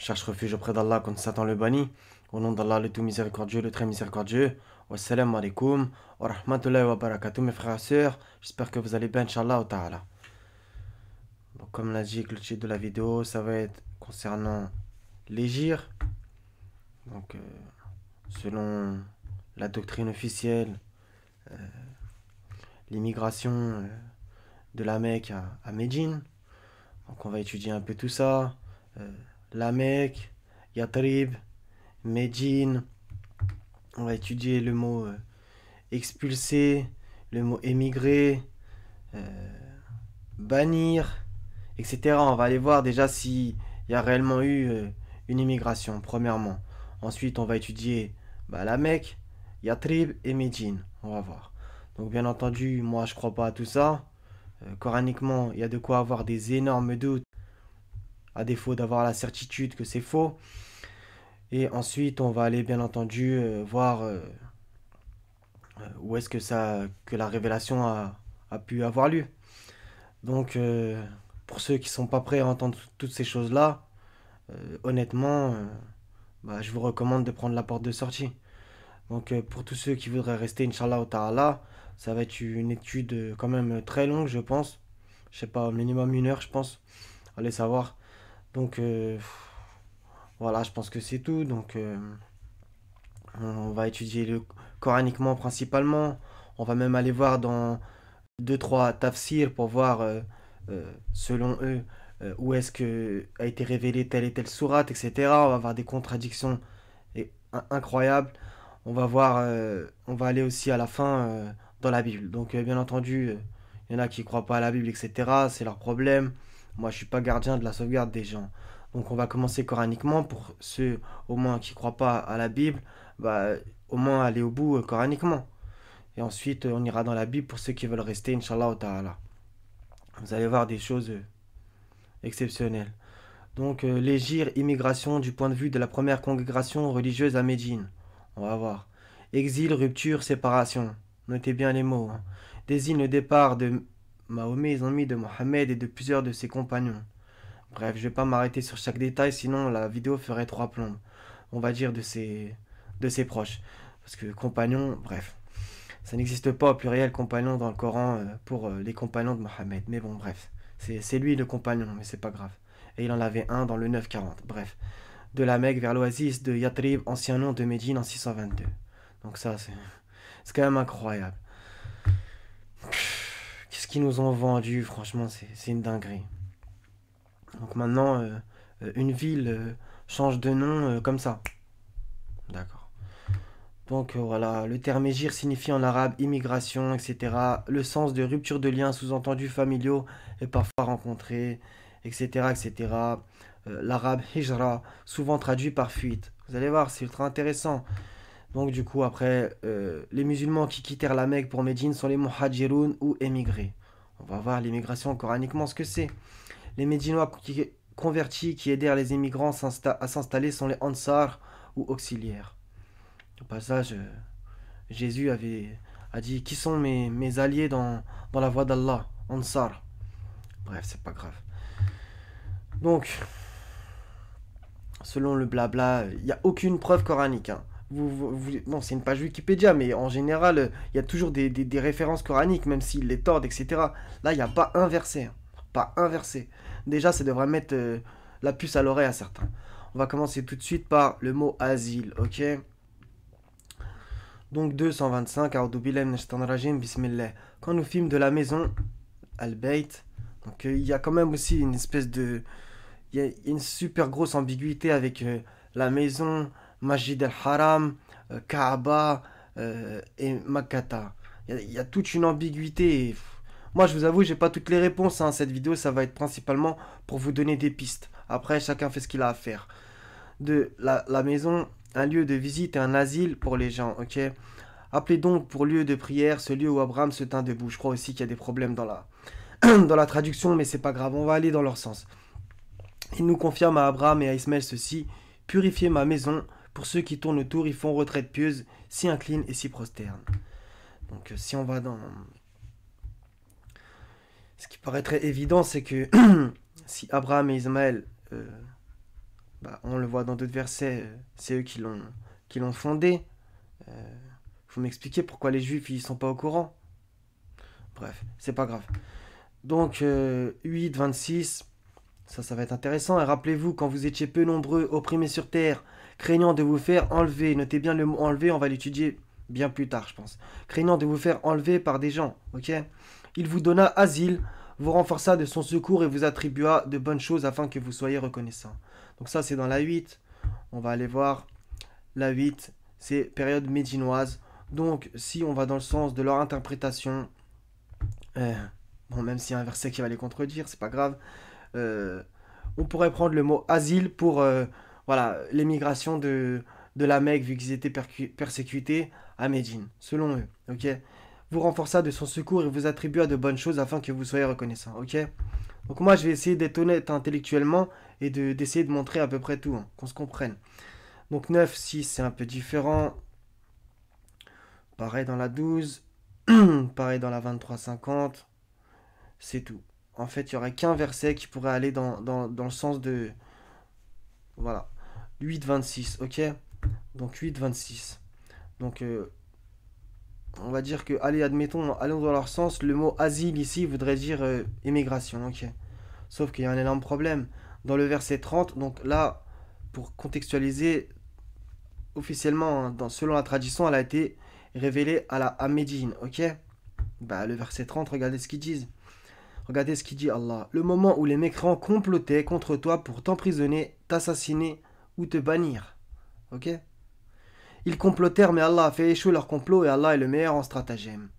Je cherche refuge auprès d'Allah contre Satan le banni. Au nom d'Allah le tout miséricordieux, le très miséricordieux. Wassalamu alaikum wa rahmatullahi wa barakatuh mes frères et sœurs. J'espère que vous allez bien, Inch'Allah wa ta'ala. Donc comme l'a dit le titre de la vidéo, ça va être concernant l'hégire. Donc selon la doctrine officielle, l'immigration de la Mecque à Médine. Donc on va étudier un peu tout ça. La Mecque, Yatrib, Médine. On va étudier le mot expulser, le mot émigrer, bannir, etc. On va aller voir déjà s'il y a réellement eu une immigration, premièrement. Ensuite, on va étudier la Mecque, Yatrib et Médine. On va voir. Donc, bien entendu, moi, je crois pas à tout ça. Coraniquement, il y a de quoi avoir des énormes doutes, à défaut d'avoir la certitude que c'est faux. Et ensuite, on va aller, bien entendu, voir où est-ce que la révélation a pu avoir lieu. Donc, pour ceux qui sont pas prêts à entendre toutes ces choses-là, honnêtement, je vous recommande de prendre la porte de sortie. Donc, pour tous ceux qui voudraient rester, Inch'Allah ta'ala, ça va être une étude quand même très longue, je pense. Je sais pas, au minimum 1 heure, je pense. Allez savoir. Donc, voilà, je pense que c'est tout. Donc, on va étudier le coraniquement principalement. On va même aller voir dans deux trois tafsirs pour voir, selon eux, où est-ce que a été révélée telle et telle sourate, etc. On va avoir des contradictions incroyables. On va voir, on va aller aussi à la fin dans la Bible. Donc, bien entendu, il y en a qui ne croient pas à la Bible, etc. C'est leur problème. Moi, je suis pas gardien de la sauvegarde des gens. Donc, on va commencer coraniquement pour ceux au moins qui ne croient pas à la Bible, au moins aller au bout coraniquement. Et ensuite, on ira dans la Bible pour ceux qui veulent rester, Inch'Allah ta'ala. Vous allez voir des choses exceptionnelles. Donc, l'hégire, immigration du point de vue de la première congrégation religieuse à Médine. On va voir. Exil, rupture, séparation. Notez bien les mots. Hein. Désigne le départ de Mahomet, ennemi de Mohammed et de plusieurs de ses compagnons. Bref, je vais pas m'arrêter sur chaque détail, sinon la vidéo ferait 3 plombes. On va dire de ses proches. Parce que compagnons, bref. Ça n'existe pas au pluriel compagnon dans le Coran pour les compagnons de Mohammed. Mais bon, bref. C'est lui le compagnon, mais c'est pas grave. Et il en avait un dans le 940. Bref. De la Mecque vers l'oasis de Yatrib, ancien nom de Médine en 622. Donc ça, c'est quand même incroyable. Qu'est-ce qu'ils nous ont vendu? Franchement, c'est une dinguerie. Donc maintenant, une ville change de nom comme ça. D'accord. Donc voilà, le terme égir signifie en arabe immigration, etc. Le sens de rupture de liens sous-entendus familiaux est parfois rencontré, etc. etc. L'arabe hijra, souvent traduit par fuite. Vous allez voir, c'est ultra intéressant. Donc du coup, après, les musulmans qui quittèrent la Mecque pour Médine sont les muhajiroun ou émigrés. On va voir l'immigration coraniquement ce que c'est. Les Médinois convertis qui aidèrent les immigrants à s'installer sont les ansar ou auxiliaires. Au passage, Jésus a dit qui sont mes alliés dans la voie d'Allah, Ansar. Bref, c'est pas grave. Donc, selon le blabla, il n'y a aucune preuve coranique. Hein. Bon, c'est une page Wikipédia, mais en général, il y a toujours des références coraniques, même s'ils les tordent, etc. Là, il n'y a pas un verset. Hein. Pas un verset. Déjà, ça devrait mettre la puce à l'oreille à certains. On va commencer tout de suite par le mot asile, ok? Donc 225, bismillah. Quand nous films de la maison, Al-Bayt, donc il y a quand même aussi une espèce de... Il y a une super grosse ambiguïté avec la maison, Masjid al-Haram, Kaaba et Makkata. Il y a toute une ambiguïté. Et, moi, je vous avoue, j'ai pas toutes les réponses. Hein. Cette vidéo, ça va être principalement pour vous donner des pistes. Après, chacun fait ce qu'il a à faire. De la maison, un lieu de visite et un asile pour les gens, ok? Appelez donc pour lieu de prière ce lieu où Abraham se tint debout. Je crois aussi qu'il y a des problèmes dans dans la traduction, mais c'est pas grave, on va aller dans leur sens. Il nous confirme à Abraham et à Ismaël ceci: purifiez ma maison, pour ceux qui tournent autour, ils font retraite pieuse, s'y inclinent et s'y prosternent. Donc si on va dans... Ce qui paraîtrait évident, c'est que si Abraham et Ismaël Bah, on le voit dans d'autres versets, c'est eux qui l'ont fondé. Faut m'expliquer pourquoi les Juifs ils sont pas au courant. Bref, c'est pas grave. Donc 8, 26, ça va être intéressant. Et rappelez-vous, quand vous étiez peu nombreux, opprimés sur terre, craignant de vous faire enlever, notez bien le mot enlever, on va l'étudier bien plus tard, je pense. Craignant de vous faire enlever par des gens, ok? Il vous donna asile, vous renforça de son secours et vous attribua de bonnes choses afin que vous soyez reconnaissants. Donc ça, c'est dans la 8. On va aller voir la 8, c'est période médinoise. Donc, si on va dans le sens de leur interprétation, bon, même s'il y a un verset qui va les contredire, c'est pas grave. euh, on pourrait prendre le mot asile pour voilà, l'émigration de la Mecque, vu qu'ils étaient persécutés à Médine, selon eux. Ok, vous renforça de son secours et vous attribua de bonnes choses afin que vous soyez reconnaissants. Ok, donc moi je vais essayer d'être honnête intellectuellement et d'essayer de montrer à peu près tout, hein, qu'on se comprenne. Donc 9, 6, c'est un peu différent. Pareil dans la 12. Pareil dans la 23-50. C'est tout. En fait, il n'y aurait qu'un verset qui pourrait aller dans le sens de... Voilà. 8-26, ok? Donc 8-26. Donc, on va dire que, allez, admettons, allons dans leur sens, le mot asile ici voudrait dire émigration, ok? Sauf qu'il y a un énorme problème. Dans le verset 30, donc là, pour contextualiser, officiellement, hein, selon la tradition, elle a été révélée à Médine, ok? Bah, le verset 30, regardez ce qu'ils disent. Regardez ce qu'il dit Allah. Le moment où les mécréants complotaient contre toi pour t'emprisonner, t'assassiner ou te bannir. Ok? Ils complotèrent, mais Allah a fait échouer leur complot et Allah est le meilleur en stratagème.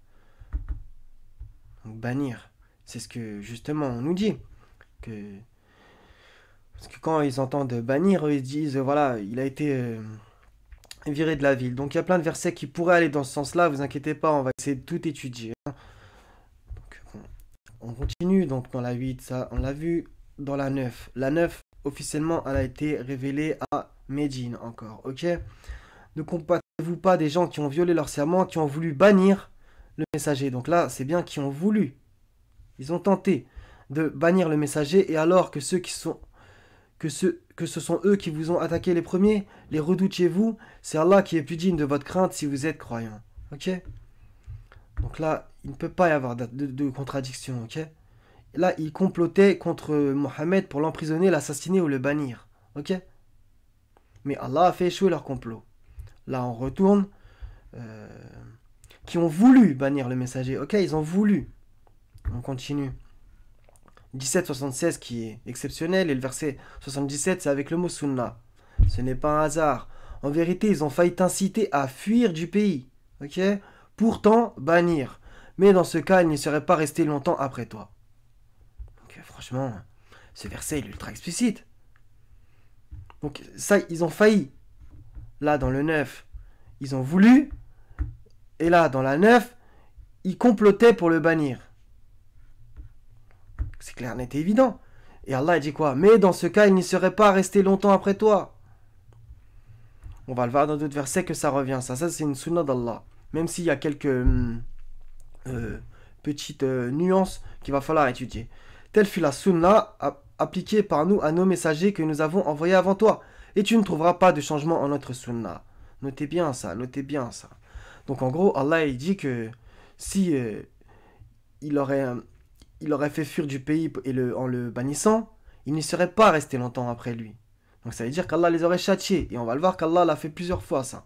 Donc bannir, c'est ce que justement on nous dit. Parce que quand ils entendent bannir, ils disent voilà, il a été viré de la ville. Donc il y a plein de versets qui pourraient aller dans ce sens-là, vous inquiétez pas, on va essayer de tout étudier. Donc, bon. On continue donc dans la 8, ça on l'a vu, dans la 9. La 9, officiellement, elle a été révélée à Médine encore, ok? Ne compatez-vous pas des gens qui ont violé leur serment, qui ont voulu bannir le messager. Donc là, c'est bien qui ont voulu. Ils ont tenté de bannir le messager, et alors que que ce sont eux qui vous ont attaqué les premiers, les redoutiez-vous, c'est Allah qui est plus digne de votre crainte si vous êtes croyant. Ok? Donc là, il ne peut pas y avoir de contradiction, ok? Là, ils complotaient contre Mohammed pour l'emprisonner, l'assassiner ou le bannir, ok? Mais Allah a fait échouer leur complot. Là, on retourne, euh, qui ont voulu bannir le messager, ok? Ils ont voulu. On continue. 17,76 qui est exceptionnel, et le verset 77, c'est avec le mot sunna. Ce n'est pas un hasard. En vérité, ils ont failli t'inciter à fuir du pays, ok? Pourtant, bannir. Mais dans ce cas, ils ne seraient pas restés longtemps après toi. Donc, franchement, ce verset est ultra explicite. Donc, ça, ils ont failli. Là, dans le 9, ils ont voulu. Et là, dans la 9, ils complotaient pour le bannir. C'est clair, net et évident. Et Allah dit quoi? Mais dans ce cas, ils n'y seraient pas restés longtemps après toi. On va le voir dans d'autres versets que ça revient. Ça c'est une sunna d'Allah. Même s'il y a quelques petites nuances qu'il va falloir étudier. Telle fut la sunna appliquée par nous à nos messagers que nous avons envoyés avant toi. Et tu ne trouveras pas de changement en notre sunna. Notez bien ça, notez bien ça. Donc en gros, Allah il dit que si il aurait fait fuir du pays en le bannissant, il n'y serait pas resté longtemps après lui. Donc ça veut dire qu'Allah les aurait châtiés. Et on va le voir qu'Allah l'a fait plusieurs fois ça.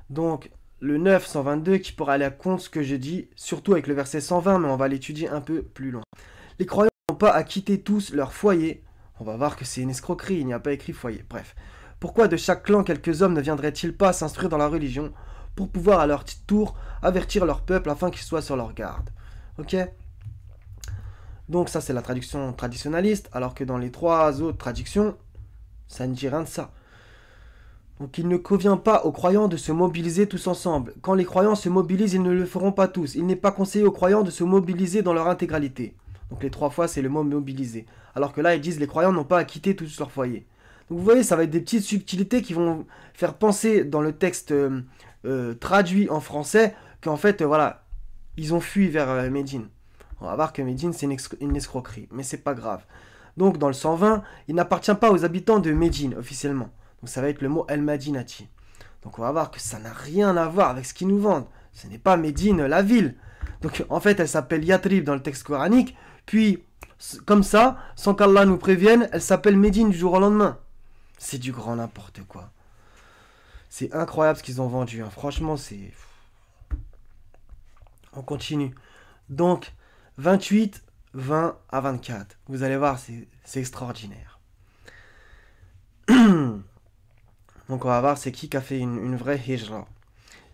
Donc le 9, 122 qui pourra aller à compte ce que je dis, surtout avec le verset 120, mais on va l'étudier un peu plus loin. Les croyants n'ont pas à quitter tous leur foyer. On va voir que c'est une escroquerie, il n'y a pas écrit foyer. Bref. Pourquoi de chaque clan quelques hommes ne viendraient-ils pas s'instruire dans la religion pour pouvoir à leur tour avertir leur peuple afin qu'ils soient sur leur garde? Ok? Donc ça c'est la traduction traditionnaliste, alors que dans les trois autres traductions, ça ne dit rien de ça. Donc il ne convient pas aux croyants de se mobiliser tous ensemble. Quand les croyants se mobilisent, ils ne le feront pas tous. Il n'est pas conseillé aux croyants de se mobiliser dans leur intégralité. Donc les trois fois c'est le mot mobiliser. Alors que là ils disent les croyants n'ont pas à quitter tous leur foyer. Donc vous voyez, ça va être des petites subtilités qui vont faire penser dans le texte traduit en français qu'en fait voilà, ils ont fui vers Médine. On va voir que Médine c'est une escroquerie, mais c'est pas grave. Donc dans le 120, il n'appartient pas aux habitants de Médine officiellement. Donc ça va être le mot El-Madinati. Donc on va voir que ça n'a rien à voir avec ce qu'ils nous vendent. Ce n'est pas Médine, la ville. Donc en fait, elle s'appelle Yatrib dans le texte coranique. Puis, comme ça, sans qu'Allah nous prévienne, elle s'appelle Médine du jour au lendemain. C'est du grand n'importe quoi. C'est incroyable ce qu'ils ont vendu. Hein. Franchement, c'est... On continue. Donc, 28, 20 à 24. Vous allez voir, c'est extraordinaire. Donc on va voir c'est qui a fait une vraie hijra.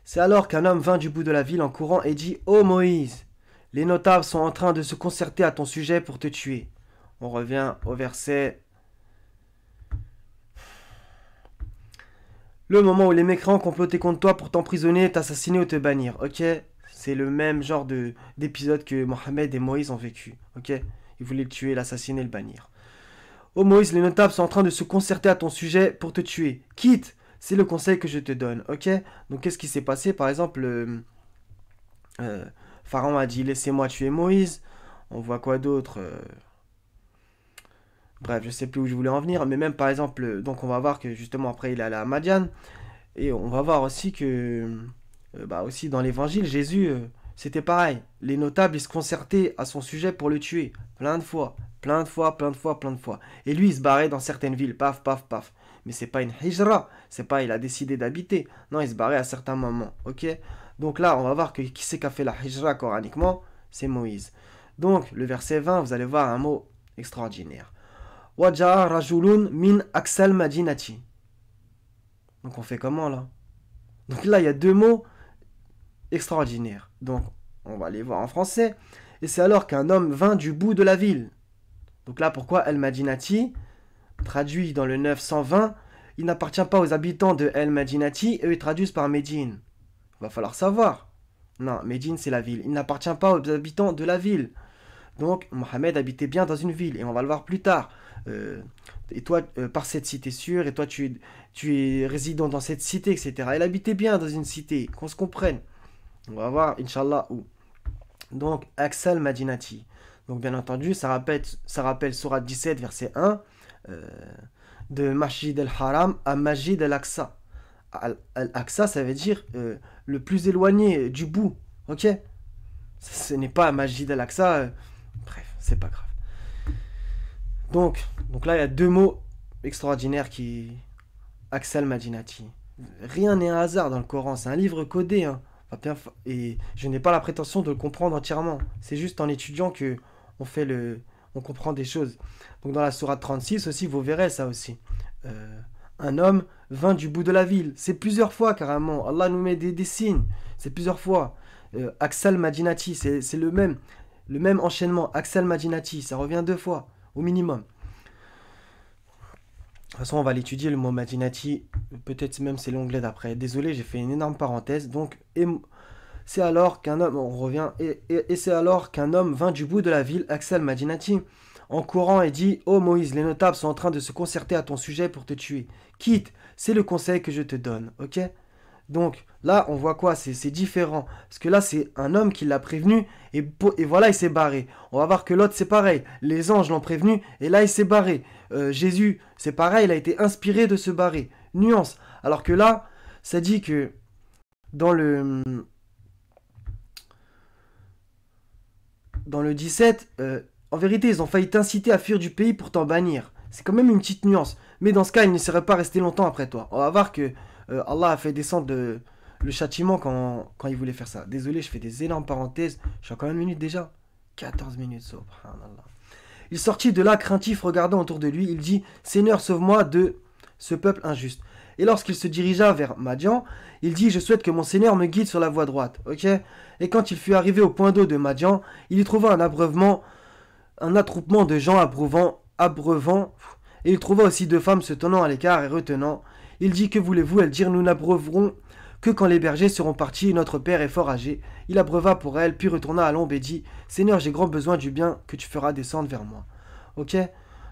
C'est alors qu'un homme vint du bout de la ville en courant et dit: Ô Moïse, les notables sont en train de se concerter à ton sujet pour te tuer. On revient au verset. Le moment où les mécréants complotaient contre toi pour t'emprisonner, t'assassiner ou te bannir. Ok? C'est le même genre d'épisode que Mohammed et Moïse ont vécu. Ok? Ils voulaient le tuer, l'assassiner, le bannir. Ô Moïse, les notables sont en train de se concerter à ton sujet pour te tuer. Quitte, c'est le conseil que je te donne. Ok? Donc qu'est-ce qui s'est passé? Par exemple, Pharaon a dit: laissez-moi tuer Moïse. On voit quoi d'autre? Bref, je sais plus où je voulais en venir, mais même par exemple, donc on va voir que justement après il est allé à Madian, et on va voir aussi que, aussi dans l'évangile, Jésus, c'était pareil. Les notables, ils se concertaient à son sujet pour le tuer, plein de fois, plein de fois, plein de fois, plein de fois. Et lui, il se barrait dans certaines villes, paf, paf, paf. Mais c'est pas une hijra, c'est pas il a décidé d'habiter, non, il se barrait à certains moments, ok? Donc là, on va voir que qui c'est qui a fait la hijra coraniquement, c'est Moïse. Donc, le verset 20, vous allez voir un mot extraordinaire. Waja'a rajulun min aksal madinati. Donc on fait comment là? Donc là il y a deux mots extraordinaires. Donc on va les voir en français. Et c'est alors qu'un homme vint du bout de la ville. Donc là pourquoi El Madinati, traduit dans le 920, il n'appartient pas aux habitants de El Madinati et eux ils traduisent par Médine. Il va falloir savoir. Non, Médine c'est la ville. Il n'appartient pas aux habitants de la ville. Donc Mohammed habitait bien dans une ville et on va le voir plus tard. Et toi, par cette cité sûre, et toi tu es résident dans cette cité, etc. Elle habitait bien dans une cité, qu'on se comprenne. On va voir, Inch'Allah, où. Donc, Aksal Madinati. Donc, bien entendu, ça rappelle Surat 17, verset 1, de Masjid al-Haram à Masjid al-Aqsa. Al-Aqsa, ça veut dire le plus éloigné du bout, ok? Ce n'est pas Masjid al-Aqsa, bref, c'est pas grave. Donc là, il y a deux mots extraordinaires qui... Aksal Madinati. Rien n'est un hasard dans le Coran, c'est un livre codé. Hein. Et je n'ai pas la prétention de le comprendre entièrement. C'est juste en étudiant que on comprend des choses. Donc dans la sourate 36 aussi, vous verrez ça aussi. Un homme vint du bout de la ville. C'est plusieurs fois carrément. Allah nous met des signes. C'est plusieurs fois. Aksal Madinati, c'est le même enchaînement. Aksal Madinati, ça revient deux fois. Au minimum. De toute façon, on va l'étudier, le mot Madinati. Peut-être même c'est l'onglet d'après. Désolé, j'ai fait une énorme parenthèse. Donc, c'est alors qu'un homme, on revient, et c'est alors qu'un homme vint du bout de la ville, Aksal Madinati, en courant et dit: Ô Moïse, les notables sont en train de se concerter à ton sujet pour te tuer. Quitte, c'est le conseil que je te donne, ok? Donc là, on voit quoi? C'est différent. Parce que là, c'est un homme qui l'a prévenu et voilà, il s'est barré. On va voir que l'autre, c'est pareil. Les anges l'ont prévenu et là, il s'est barré. Jésus, c'est pareil, il a été inspiré de se barrer. Nuance. Alors que là, ça dit que dans le 17, en vérité, ils ont failli t'inciter à fuir du pays pour t'en bannir. C'est quand même une petite nuance. Mais dans ce cas, il ne serait pas resté longtemps après toi. On va voir que Allah a fait descendre le châtiment quand il voulait faire ça. Désolé, je fais des énormes parenthèses. Je suis à combien de minutes déjà? 14 minutes, subhanallah. Il sortit de là, craintif, regardant autour de lui. Il dit: Seigneur, sauve-moi de ce peuple injuste. Et lorsqu'il se dirigea vers Madian, il dit: Je souhaite que mon Seigneur me guide sur la voie droite. Ok? Et quand il fut arrivé au point d'eau de Madian, il y trouva un attroupement de gens abreuvant, et il trouva aussi deux femmes se tenant à l'écart et retenant. Il dit: Que voulez-vous? Elles dirent: Nous n'abreuverons que quand les bergers seront partis, notre père est fort âgé. Il abreuva pour elle, puis retourna à l'ombre et dit: Seigneur, j'ai grand besoin du bien que tu feras descendre vers moi. Ok?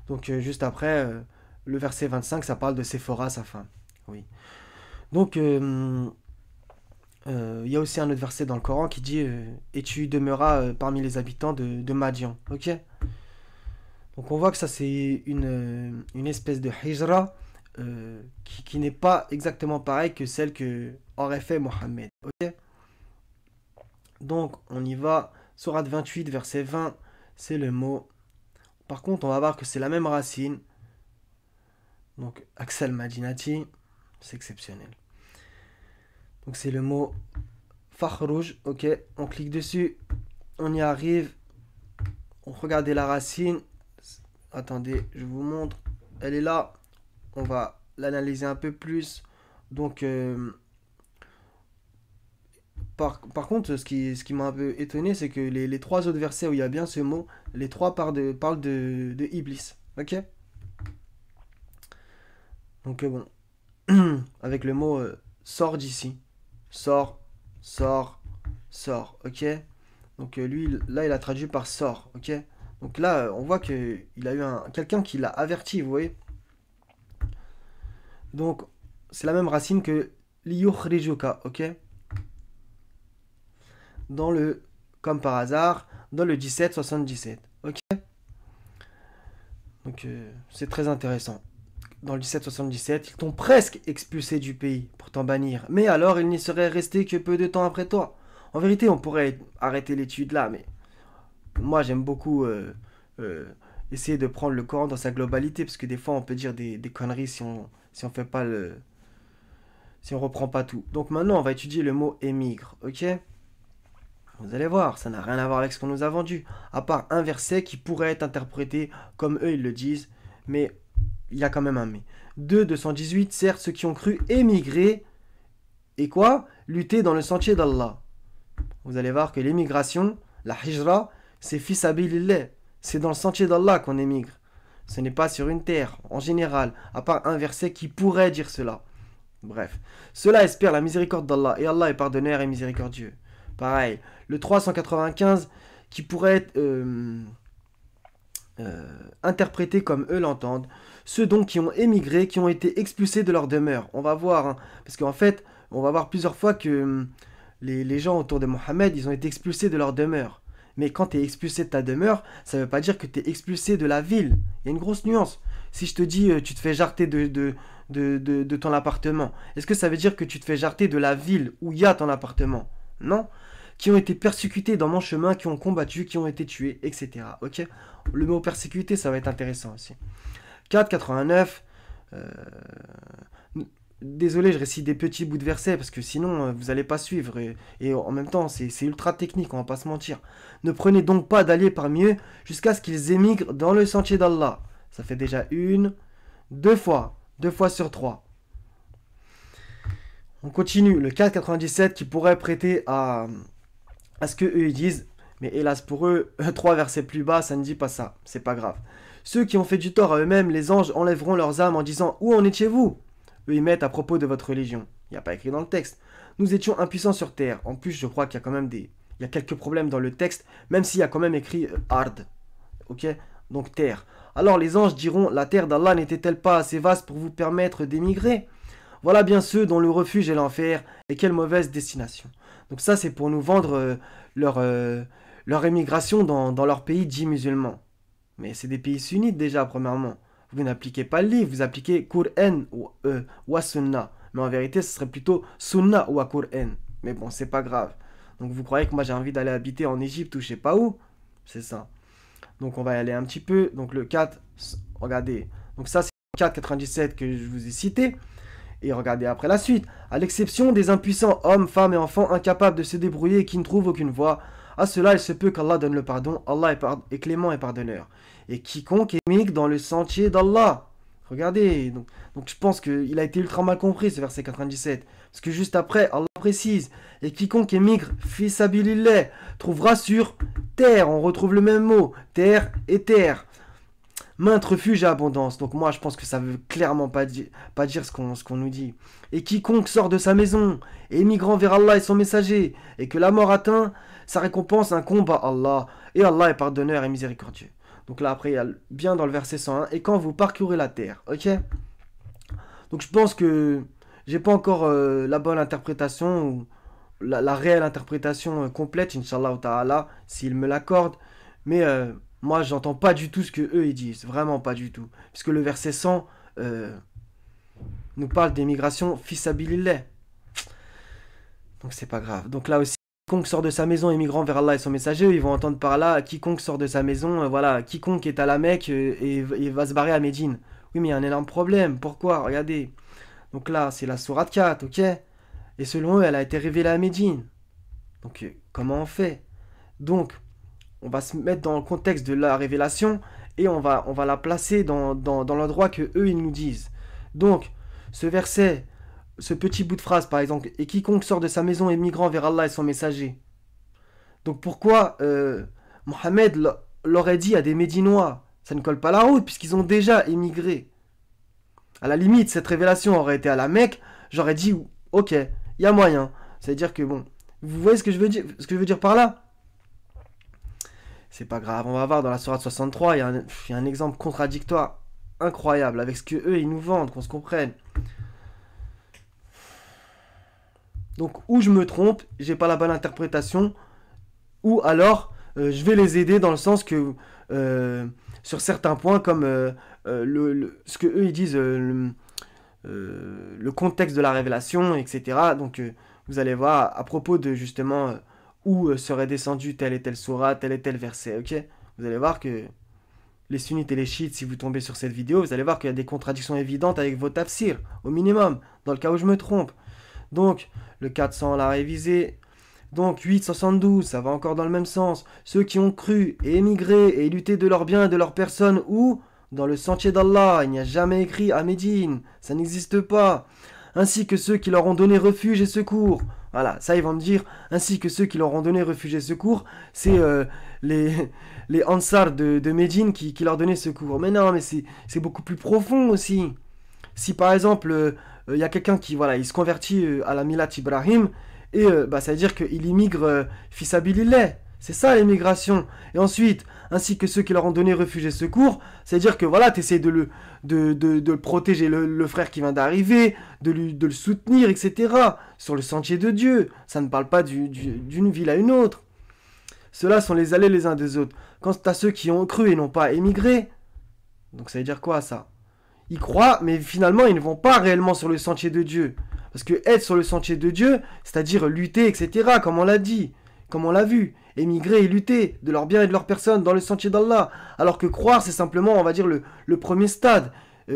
Donc juste après, le verset 25, ça parle de Séphora, sa femme. Oui. Donc il y a aussi un autre verset dans le Coran qui dit: Et tu demeuras parmi les habitants de Madian. Ok? Donc on voit que ça c'est une espèce de hijra qui n'est pas exactement pareille que celle que aurait fait Mohammed. Ok. Donc on y va. Sourate 28, verset 20, c'est le mot. Par contre, on va voir que c'est la même racine. Donc Axel Madinati, c'est exceptionnel. Donc c'est le mot Fakhrouj. Ok, on clique dessus. On y arrive. On regarde la racine. Attendez, je vous montre. Elle est là. On va l'analyser un peu plus. Donc, par contre, ce qui m'a un peu étonné, c'est que les trois autres versets où il y a bien ce mot, les trois parlent de Iblis. Ok. Donc, bon. Avec le mot sors d'ici. Sors, sors, sors. Ok. Donc, lui, là, il a traduit par sors. Ok. Donc là, on voit qu'il a eu quelqu'un qui l'a averti, vous voyez. Donc, c'est la même racine que liyukhrijuka, ok. Dans le, comme par hasard, dans le 1777, ok. Donc, c'est très intéressant. Dans le 1777, ils t'ont presque expulsé du pays pour t'en bannir. Mais alors, il n'y serait resté que peu de temps après toi. En vérité, on pourrait arrêter l'étude là, mais moi, j'aime beaucoup essayer de prendre le Coran dans sa globalité, parce que des fois, on peut dire des conneries si on fait pas si on reprend pas tout. Donc maintenant, on va étudier le mot émigre, ok. Vous allez voir, ça n'a rien à voir avec ce qu'on nous a vendu, à part un verset qui pourrait être interprété comme eux ils le disent, mais il y a quand même un mais. 218, certes, ceux qui ont cru émigrer, et quoi? Lutter dans le sentier d'Allah. Vous allez voir que l'émigration, la hijra, c'est fils sabilillah. C'est dans le sentier d'Allah qu'on émigre. Ce n'est pas sur une terre, en général, à part un verset qui pourrait dire cela. Bref. Cela espère la miséricorde d'Allah, et Allah est pardonneur et miséricordieux. Pareil. Le 395, qui pourrait être interprété comme eux l'entendent. Ceux donc qui ont émigré, qui ont été expulsés de leur demeure. On va voir, hein, parce qu'en fait, on va voir plusieurs fois que les gens autour de Mohammed, ils ont été expulsés de leur demeure. Mais quand tu es expulsé de ta demeure, ça ne veut pas dire que tu es expulsé de la ville. Il y a une grosse nuance. Si je te dis tu te fais jarter de ton appartement, est-ce que ça veut dire que tu te fais jarter de la ville où il y a ton appartement? Non. Qui ont été persécutés dans mon chemin, qui ont combattu, qui ont été tués, etc. Ok. Le mot persécuté, ça va être intéressant aussi. 4,89. Désolé, je récite des petits bouts de versets parce que sinon vous n'allez pas suivre et en même temps c'est ultra technique, on va pas se mentir. Ne prenez donc pas d'alliés parmi eux jusqu'à ce qu'ils émigrent dans le sentier d'Allah. Ça fait déjà deux fois sur trois. On continue, le 4,97 qui pourrait prêter à ce que eux ils disent, mais hélas pour eux, trois versets plus bas, ça ne dit pas ça, c'est pas grave. Ceux qui ont fait du tort à eux-mêmes, les anges enlèveront leurs âmes en disant où en étiez-vous? Eux ils mettent à propos de votre religion. Il n'y a pas écrit dans le texte. Nous étions impuissants sur terre. En plus, je crois qu'il y a quand même il y a quelques problèmes dans le texte, même s'il y a quand même écrit hard. Ok. Donc terre. Alors les anges diront, la terre d'Allah n'était-elle pas assez vaste pour vous permettre d'émigrer? Voilà bien ceux dont le refuge est l'enfer, et quelle mauvaise destination. Donc ça c'est pour nous vendre leur émigration dans leur pays dit musulman. Mais c'est des pays sunnites déjà, premièrement. Vous n'appliquez pas le livre, vous appliquez Qur'an ou Sunnah. Mais en vérité, ce serait plutôt Sunnah ou Qur'an. Mais bon, c'est pas grave. Donc vous croyez que moi j'ai envie d'aller habiter en Égypte ou je sais pas où? C'est ça. Donc on va y aller un petit peu. Donc le 4, regardez. Donc ça c'est le 4,97 que je vous ai cité. Et regardez après la suite. À l'exception des impuissants hommes, femmes et enfants incapables de se débrouiller et qui ne trouvent aucune voie, à cela il se peut qu'Allah donne le pardon. Allah est clément et pardonneur. Et quiconque émigre dans le sentier d'Allah. Regardez, donc je pense qu'il a été ultra mal compris ce verset 97. Parce que juste après, Allah précise. Et quiconque émigre, fi sabilillah, trouvera sur terre. On retrouve le même mot. Terre et terre. Maintes refuges et abondance. Donc moi je pense que ça veut clairement pas dire ce qu'on nous dit. Et quiconque sort de sa maison, émigrant vers Allah et son messager, et que la mort atteint, sa récompense incombe à Allah. Et Allah est pardonneur et miséricordieux. Donc là après il y a bien dans le verset 101, et quand vous parcourez la terre, ok. Donc je pense que j'ai pas encore la bonne interprétation, ou la réelle interprétation complète, Inch'Allah ta'ala, s'il me l'accorde. Mais moi, j'entends pas du tout ce que eux ils disent. Vraiment pas du tout. Puisque le verset 100 nous parle d'émigration fils abilillah. Donc c'est pas grave. Donc là aussi, quiconque sort de sa maison émigrant vers Allah et son messager, ils vont entendre par là, quiconque sort de sa maison, voilà, quiconque est à la Mecque et va se barrer à Médine. Oui, mais il y a un énorme problème. Pourquoi? Regardez. Donc là, c'est la sourate 4, ok? Et selon eux, elle a été révélée à Médine. Donc comment on fait? Donc, on va se mettre dans le contexte de la révélation et on va la placer dans l'endroit que eux ils nous disent. Donc, ce verset, ce petit bout de phrase par exemple, et quiconque sort de sa maison est migrant vers Allah et son messager. Donc pourquoi Mohammed l'aurait dit à des Médinois? Ça ne colle pas la route puisqu'ils ont déjà émigré. À la limite, cette révélation aurait été à la Mecque, j'aurais dit ok, il y a moyen. C'est-à-dire que bon, vous voyez ce que je veux dire par là? C'est pas grave, on va voir dans la sourate 63, il y a un exemple contradictoire incroyable avec ce que eux ils nous vendent, qu'on se comprenne. Donc, ou je me trompe, j'ai pas la bonne interprétation, ou alors je vais les aider dans le sens que sur certains points, comme ce que eux ils disent, le contexte de la révélation, etc. Donc, vous allez voir à propos de justement où serait descendu telle et telle sourate, tel et tel verset, ok? Vous allez voir que les sunnites et les chiites, si vous tombez sur cette vidéo, vous allez voir qu'il y a des contradictions évidentes avec vos tafsirs, au minimum, dans le cas où je me trompe. Donc, le 400, on l'a révisé. Donc, 872, ça va encore dans le même sens. Ceux qui ont cru et émigré et lutté de leurs biens et de leurs personnes, où? Dans le sentier d'Allah, il n'y a jamais écrit à Médine, ça n'existe pas. Ainsi que ceux qui leur ont donné refuge et secours. Voilà, ça ils vont me dire, ainsi que ceux qui leur ont donné refuge et secours, c'est les Ansar de Médine qui leur donnaient secours. Mais non, mais c'est beaucoup plus profond aussi. Si par exemple, il y a quelqu'un qui, voilà, il se convertit à la Milat Ibrahim, et ça veut dire qu'il immigre fils abilillah. C'est ça l'émigration. Et ensuite, ainsi que ceux qui leur ont donné refuge et secours, c'est-à-dire que voilà, tu essaies de le protéger, le frère qui vient d'arriver, de le soutenir, etc. Sur le sentier de Dieu. Ça ne parle pas d'une ville à une autre. Ceux-là sont les allées les uns des autres. Quant à ceux qui ont cru et n'ont pas émigré, donc ça veut dire quoi ça? Ils croient, mais finalement ils ne vont pas réellement sur le sentier de Dieu. Parce que être sur le sentier de Dieu, c'est-à-dire lutter, etc., comme on l'a dit, comme on l'a vu, émigrer et lutter de leurs biens et de leurs personnes dans le sentier d'Allah. Alors que croire, c'est simplement, on va dire, le premier stade.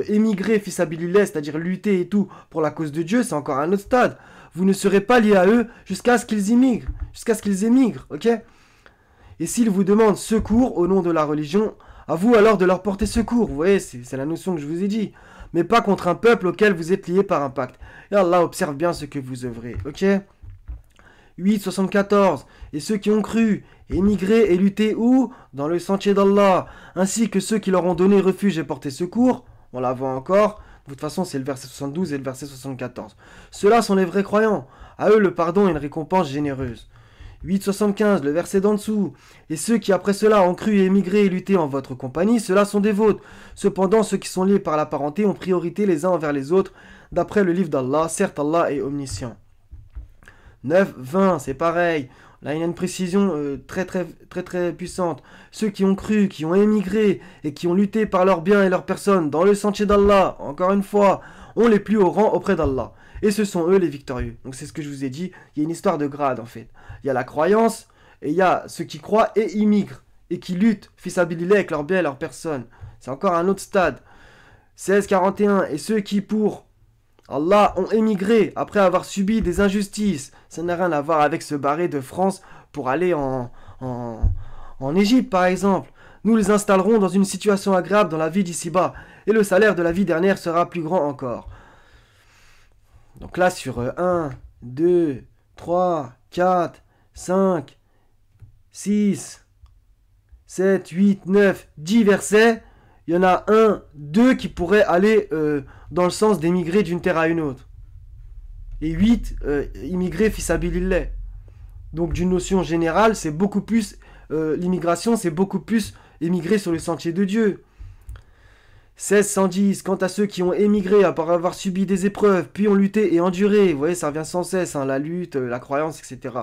Émigrer, fils abilillah, c'est-à-dire lutter et tout pour la cause de Dieu, c'est encore un autre stade. Vous ne serez pas liés à eux jusqu'à ce qu'ils émigrent, ok? Et s'ils vous demandent secours au nom de la religion, à vous alors de leur porter secours. Vous voyez, c'est la notion que je vous ai dit. Mais pas contre un peuple auquel vous êtes liés par un pacte. Et Allah observe bien ce que vous œuvrez, ok? 8,74. Et ceux qui ont cru, émigré et lutté où? Dans le sentier d'Allah. Ainsi que ceux qui leur ont donné refuge et porté secours. On la voit encore. De toute façon, c'est le verset 72 et le verset 74. Ceux-là sont les vrais croyants. À eux, le pardon est une récompense généreuse. 8,75, le verset d'en dessous. Et ceux qui après cela ont cru et émigré et lutté en votre compagnie, ceux-là sont des vôtres. Cependant, ceux qui sont liés par la parenté ont priorité les uns envers les autres, d'après le livre d'Allah. Certes, Allah est omniscient. 9, 20, c'est pareil. Là, il y a une précision très puissante. Ceux qui ont cru, qui ont émigré et qui ont lutté par leurs biens et leurs personnes dans le sentier d'Allah, encore une fois, ont les plus hauts rangs auprès d'Allah. Et ce sont eux les victorieux. Donc c'est ce que je vous ai dit. Il y a une histoire de grade en fait. Il y a la croyance et il y a ceux qui croient et immigrent et qui luttent, fils abilillah, avec leurs biens et leurs personnes. C'est encore un autre stade. 16, 41. Et ceux qui pour Allah ont émigré après avoir subi des injustices. Ça n'a rien à voir avec se barrer de France pour aller en Égypte par exemple. Nous les installerons dans une situation agréable dans la vie d'ici-bas. Et le salaire de la vie dernière sera plus grand encore. Donc là, sur 1, 2, 3, 4, 5, 6, 7, 8, 9, 10 versets, il y en a 1, 2 qui pourraient aller dans le sens d'émigrer d'une terre à une autre. Et 8, immigrer fils abilillah. Donc d'une notion générale, c'est beaucoup plus, l'immigration, c'est beaucoup plus émigrer sur le sentier de Dieu. 1610, quant à ceux qui ont émigré après avoir subi des épreuves, puis ont lutté et enduré, vous voyez, ça revient sans cesse, hein, la lutte, la croyance, etc.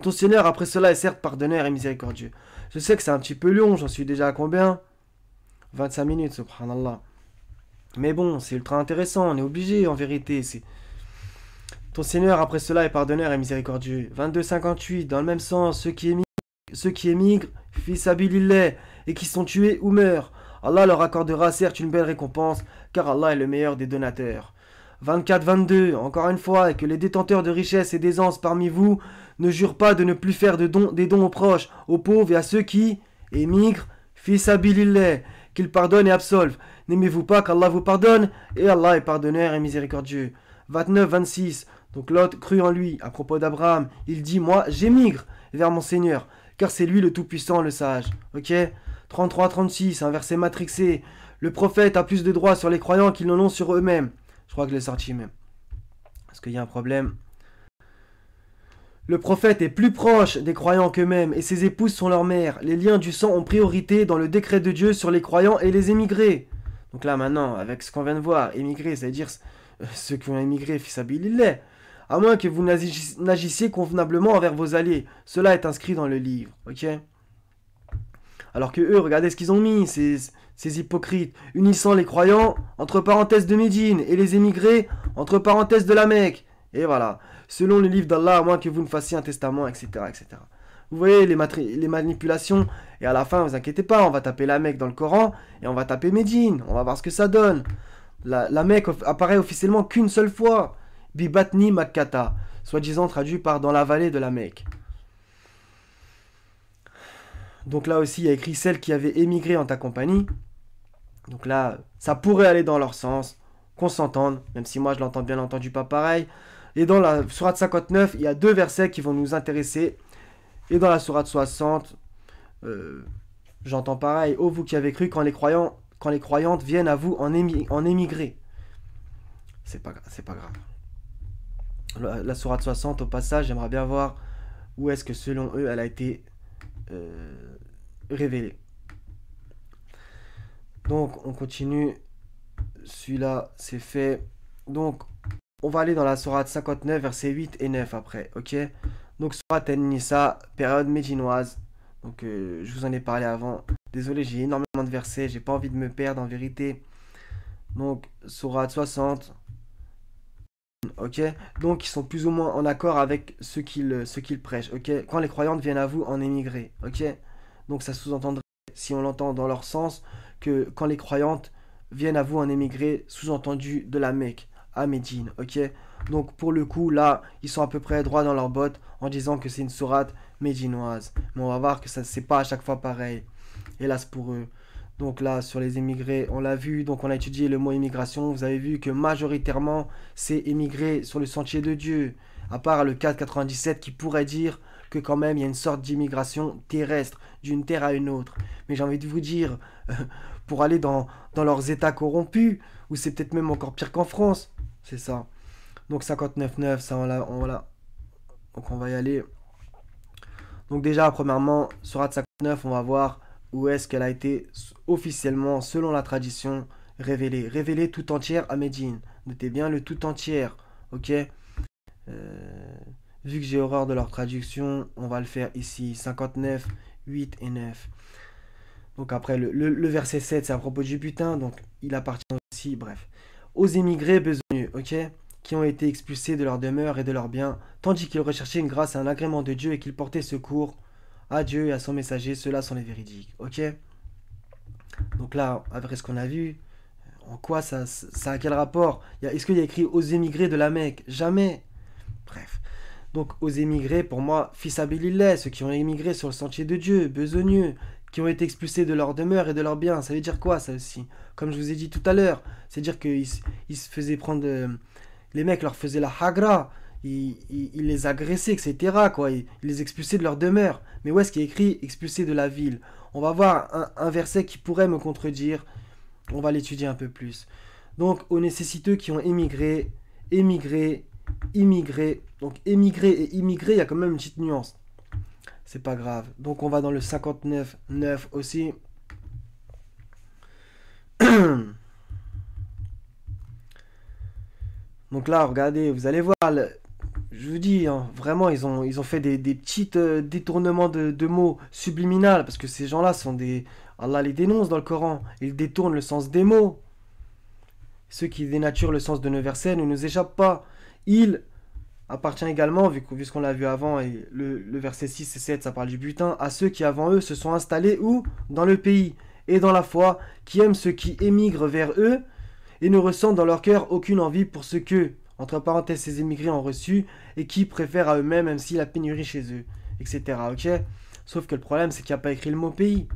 Ton Seigneur, après cela, est certes pardonneur et miséricordieux. Je sais que c'est un petit peu long, j'en suis déjà à combien? 25 minutes, subhanallah. Mais bon, c'est ultra intéressant, on est obligé en vérité. Ton Seigneur après cela est pardonneur et miséricordieux. 22,58, dans le même sens, ceux qui émigrent, fils Abilillah, et qui sont tués ou meurent. Allah leur accordera certes une belle récompense, car Allah est le meilleur des donateurs. 24-22, encore une fois, et que les détenteurs de richesses et d'aisance parmi vous ne jurent pas de ne plus faire des dons aux proches, aux pauvres et à ceux qui émigrent, fils Abilillah, qu'ils pardonnent et absolvent. N'aimez-vous pas qu'Allah vous pardonne, et Allah est pardonneur et miséricordieux. 29-26, donc Lot crut en lui, à propos d'Abraham, il dit, moi j'émigre vers mon Seigneur, car c'est lui le Tout-Puissant, le Sage. Ok? 33-36, un verset matrixé, le prophète a plus de droits sur les croyants qu'ils n'en ont sur eux-mêmes. Je crois que je l'ai sorti même. Parce qu'il y a un problème. Le prophète est plus proche des croyants qu'eux-mêmes, et ses épouses sont leurs mères. Les liens du sang ont priorité dans le décret de Dieu sur les croyants et les émigrés. Donc là maintenant, avec ce qu'on vient de voir, émigrés, c'est-à-dire ceux qui ont émigré, fils Abilillah, à moins que vous n'agissiez convenablement envers vos alliés. Cela est inscrit dans le livre, ok? Alors que eux, regardez ce qu'ils ont mis, ces hypocrites, unissant les croyants, entre parenthèses de Médine, et les émigrés, entre parenthèses de la Mecque. Et voilà, selon le livre d'Allah, à moins que vous ne fassiez un testament, etc. etc. Vous voyez les manipulations, et à la fin, ne vous inquiétez pas, on va taper la Mecque dans le Coran, et on va taper Médine, on va voir ce que ça donne. La Mecque apparaît officiellement qu'une seule fois, Bibatni Makkata, soi-disant traduit par dans la vallée de la Mecque. Donc là aussi, il y a écrit celles qui avaient émigré en ta compagnie. Donc là, ça pourrait aller dans leur sens, qu'on s'entende, même si moi je l'entends bien entendu pas pareil. Et dans la sourate 59, il y a deux versets qui vont nous intéresser. Et dans la sourate 60, j'entends pareil. Ô vous qui avez cru quand les croyantes viennent à vous en émigrer. C'est pas grave. La sourate 60, au passage, j'aimerais bien voir où est-ce que selon eux, elle a été révélée. Donc, on continue. Celui-là, c'est fait. Donc, on va aller dans la sourate 59, versets 8 et 9 après, ok? Donc, sourate An-Nisa, période médinoise. Donc, je vous en ai parlé avant. Désolé, j'ai énormément de versets. J'ai pas envie de me perdre en vérité. Donc, sourate 60. Ok? Donc, ils sont plus ou moins en accord avec ce qu'ils prêchent, ok? Quand les croyantes viennent à vous en émigrer, ok? Donc, ça sous-entendrait, si on l'entend dans leur sens, que quand les croyantes viennent à vous en émigrer, sous-entendu de la Mecque à Médine, ok? Donc pour le coup, là, ils sont à peu près droits dans leurs bottes en disant que c'est une sourate médinoise. Mais on va voir que ça, c'est pas à chaque fois pareil, hélas pour eux. Donc là, sur les émigrés, on l'a vu, donc on a étudié le mot immigration, vous avez vu que majoritairement, c'est émigrer sur le sentier de Dieu, à part le 497 qui pourrait dire que quand même, il y a une sorte d'immigration terrestre, d'une terre à une autre. Mais j'ai envie de vous dire, pour aller dans leurs états corrompus, ou c'est peut-être même encore pire qu'en France, c'est ça. Donc 59.9, ça donc on va y aller. Donc déjà, premièrement, sourate 59, on va voir où est-ce qu'elle a été officiellement, selon la tradition, révélée. Révélée tout entière à Médine. Notez bien le tout entière, ok? Vu que j'ai horreur de leur traduction, on va le faire ici. 59, 8 et 9. Donc après, le verset 7, c'est à propos du butin, donc il appartient aussi, bref. Aux émigrés besogneux, ok? Qui ont été expulsés de leur demeure et de leurs biens, tandis qu'ils recherchaient une grâce et un agrément de Dieu et qu'ils portaient secours à Dieu et à son messager, ceux-là sont les véridiques, ok? Donc là, après ce qu'on a vu, en quoi ça a quel rapport? Est-ce qu'il y a écrit aux émigrés de la Mecque? Jamais. Bref. Donc aux émigrés, pour moi, fils Abilillah, ceux qui ont émigré sur le sentier de Dieu, besogneux, qui ont été expulsés de leur demeure et de leurs biens. Ça veut dire quoi, ça aussi? Comme je vous ai dit tout à l'heure, c'est-à-dire qu'ils se faisaient prendre... les mecs leur faisaient la hagra, ils les agressaient, etc. Quoi. Ils les expulsaient de leur demeure. Mais où est-ce qu'il y a écrit expulsés de la ville? On va voir un verset qui pourrait me contredire. On va l'étudier un peu plus. Donc, aux nécessiteux qui ont émigré, immigré. Donc, émigré et immigré, il y a quand même une petite nuance. C'est pas grave. Donc, on va dans le 59.9 aussi. Donc là, regardez, vous allez voir, je vous dis, hein, vraiment, ils ont fait des petits détournements de mots subliminales, parce que ces gens-là sont des... Allah les dénonce dans le Coran, ils détournent le sens des mots. Ceux qui dénaturent le sens de nos versets ne nous échappent pas. Il appartient également, vu ce qu'on a vu avant, et le verset 6 et 7, ça parle du butin, à ceux qui avant eux se sont installés où? Dans le pays, et dans la foi, qui aiment ceux qui émigrent vers eux, et ne ressentent dans leur cœur aucune envie pour ce que, entre parenthèses, ces émigrés ont reçu, et qui préfèrent à eux-mêmes, même si la pénurie chez eux, etc. Ok? Sauf que le problème, c'est qu'il n'y a pas écrit le mot pays.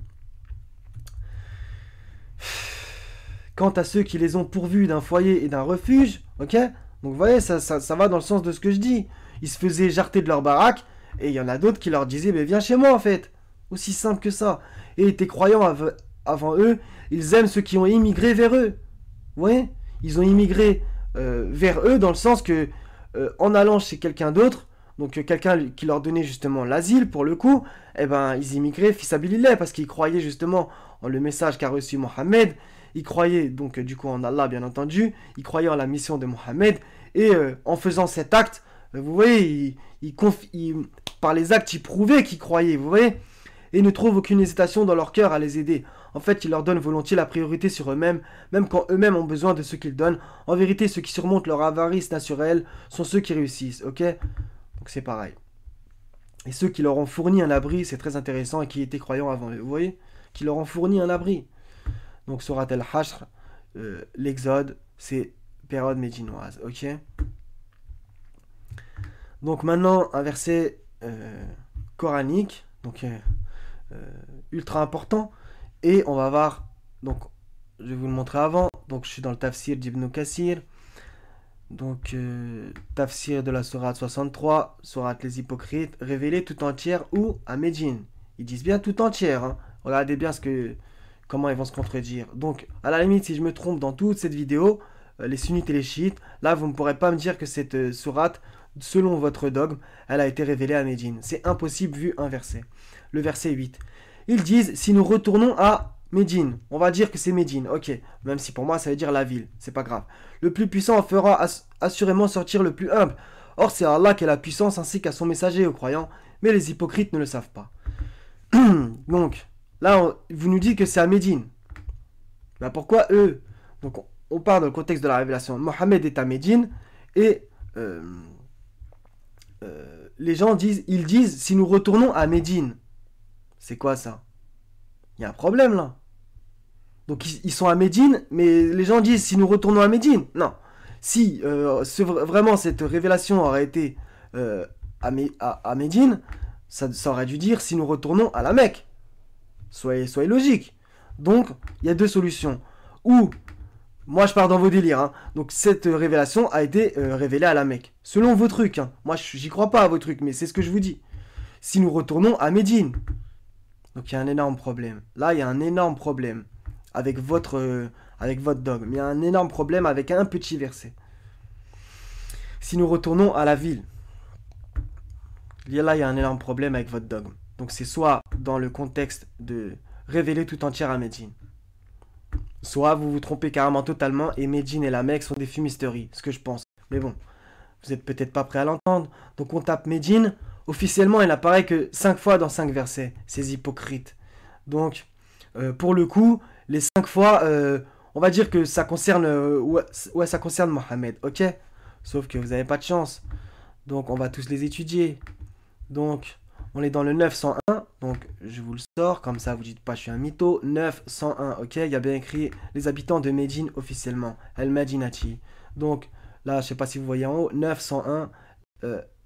Quant à ceux qui les ont pourvus d'un foyer et d'un refuge, ok? Donc vous voyez, ça va dans le sens de ce que je dis. Ils se faisaient jarter de leur baraque, et il y en a d'autres qui leur disaient, mais viens chez moi en fait. Aussi simple que ça. Et étaient croyants avant eux, ils aiment ceux qui ont immigré vers eux. Vous voyez? Ils ont immigré vers eux dans le sens que, en allant chez quelqu'un d'autre, donc quelqu'un qui leur donnait justement l'asile pour le coup, eh ben ils immigraient fils abilillah parce qu'ils croyaient justement en le message qu'a reçu Mohammed. Ils croyaient donc du coup en Allah bien entendu, ils croyaient en la mission de Mohammed et en faisant cet acte, vous voyez, par les actes ils prouvaient qu'ils croyaient, vous voyez, et ne trouvent aucune hésitation dans leur cœur à les aider. En fait, ils leur donnent volontiers la priorité sur eux-mêmes, même quand eux-mêmes ont besoin de ce qu'ils donnent. En vérité, ceux qui surmontent leur avarice naturelle sont ceux qui réussissent, ok? Donc c'est pareil. Et ceux qui leur ont fourni un abri, c'est très intéressant, et qui étaient croyants avant eux, vous voyez? Qui leur ont fourni un abri. Donc Surat al-Hashr, l'Exode, c'est période médinoise, ok? Donc maintenant, un verset coranique, donc ultra important, et on va voir, donc je vais vous le montrer avant, donc je suis dans le tafsir d'Ibn Kassir, donc tafsir de la sourate 63, sourate les hypocrites, révélée tout entière ou à Médine. Ils disent bien tout entière, hein. Regardez bien comment ils vont se contredire. Donc, à la limite, si je me trompe dans toute cette vidéo, les sunnites et les chiites, là, vous ne pourrez pas me dire que cette sourate, selon votre dogme, elle a été révélée à Médine. C'est impossible vu un verset. Le verset 8. Ils disent, si nous retournons à Médine, on va dire que c'est Médine, ok. Même si pour moi, ça veut dire la ville, c'est pas grave. Le plus puissant fera assurément sortir le plus humble. Or, c'est Allah qui a la puissance ainsi qu'à son messager aux croyants, mais les hypocrites ne le savent pas. Donc, là, vous nous dites que c'est à Médine. Ben pourquoi eux? Donc, on part dans le contexte de la révélation. Mohammed est à Médine et les gens ils disent, si nous retournons à Médine. C'est quoi ça? Il y a un problème là. Donc, ils sont à Médine, mais les gens disent, si nous retournons à Médine. Non. Si vraiment cette révélation aurait été à Médine, ça aurait dû dire, si nous retournons à la Mecque. Soyez logique. Donc, il y a deux solutions. Ou, moi je pars dans vos délires, hein. Donc cette révélation a été révélée à la Mecque. Selon vos trucs, hein. Moi j'y crois pas à vos trucs, mais c'est ce que je vous dis. Si nous retournons à Médine. Donc il y a un énorme problème. Là, il y a un énorme problème avec votre dogme. Il y a un énorme problème avec un petit verset. Si nous retournons à la ville. Là, il y a un énorme problème avec votre dogme. Donc c'est soit dans le contexte de révéler tout entière à Médine, soit vous vous trompez carrément totalement et Médine et la Mecque sont des fumisteries, ce que je pense. Mais bon, vous n'êtes peut-être pas prêt à l'entendre. Donc on tape Médine, officiellement il n'apparaît que 5 fois dans 5 versets, ces hypocrites. Donc pour le coup, les 5 fois, on va dire que ça concerne, ça concerne Mohammed, ok? Sauf que vous n'avez pas de chance. Donc on va tous les étudier. Donc on est dans le 901, donc je vous le sors, comme ça vous dites pas je suis un mytho. 901, ok, il y a bien écrit les habitants de Médine officiellement, Al-Madinati. Donc là, je sais pas si vous voyez en haut, 901,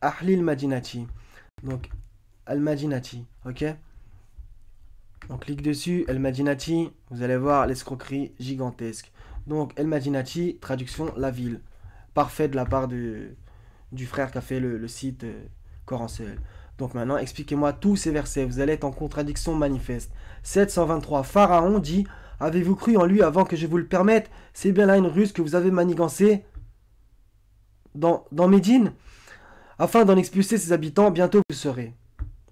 Ahlil Madinati. Donc Al-Madinati, ok. On clique dessus, Al-Madinati, vous allez voir l'escroquerie gigantesque. Donc Al-Madinati, traduction la ville. Parfait de la part du frère qui a fait le site Coran Seul. Donc maintenant, expliquez-moi tous ces versets. Vous allez être en contradiction manifeste. 723. Pharaon dit, avez-vous cru en lui avant que je vous le permette? C'est bien là une ruse que vous avez manigancée dans Médine, afin d'en expulser ses habitants, bientôt vous serez.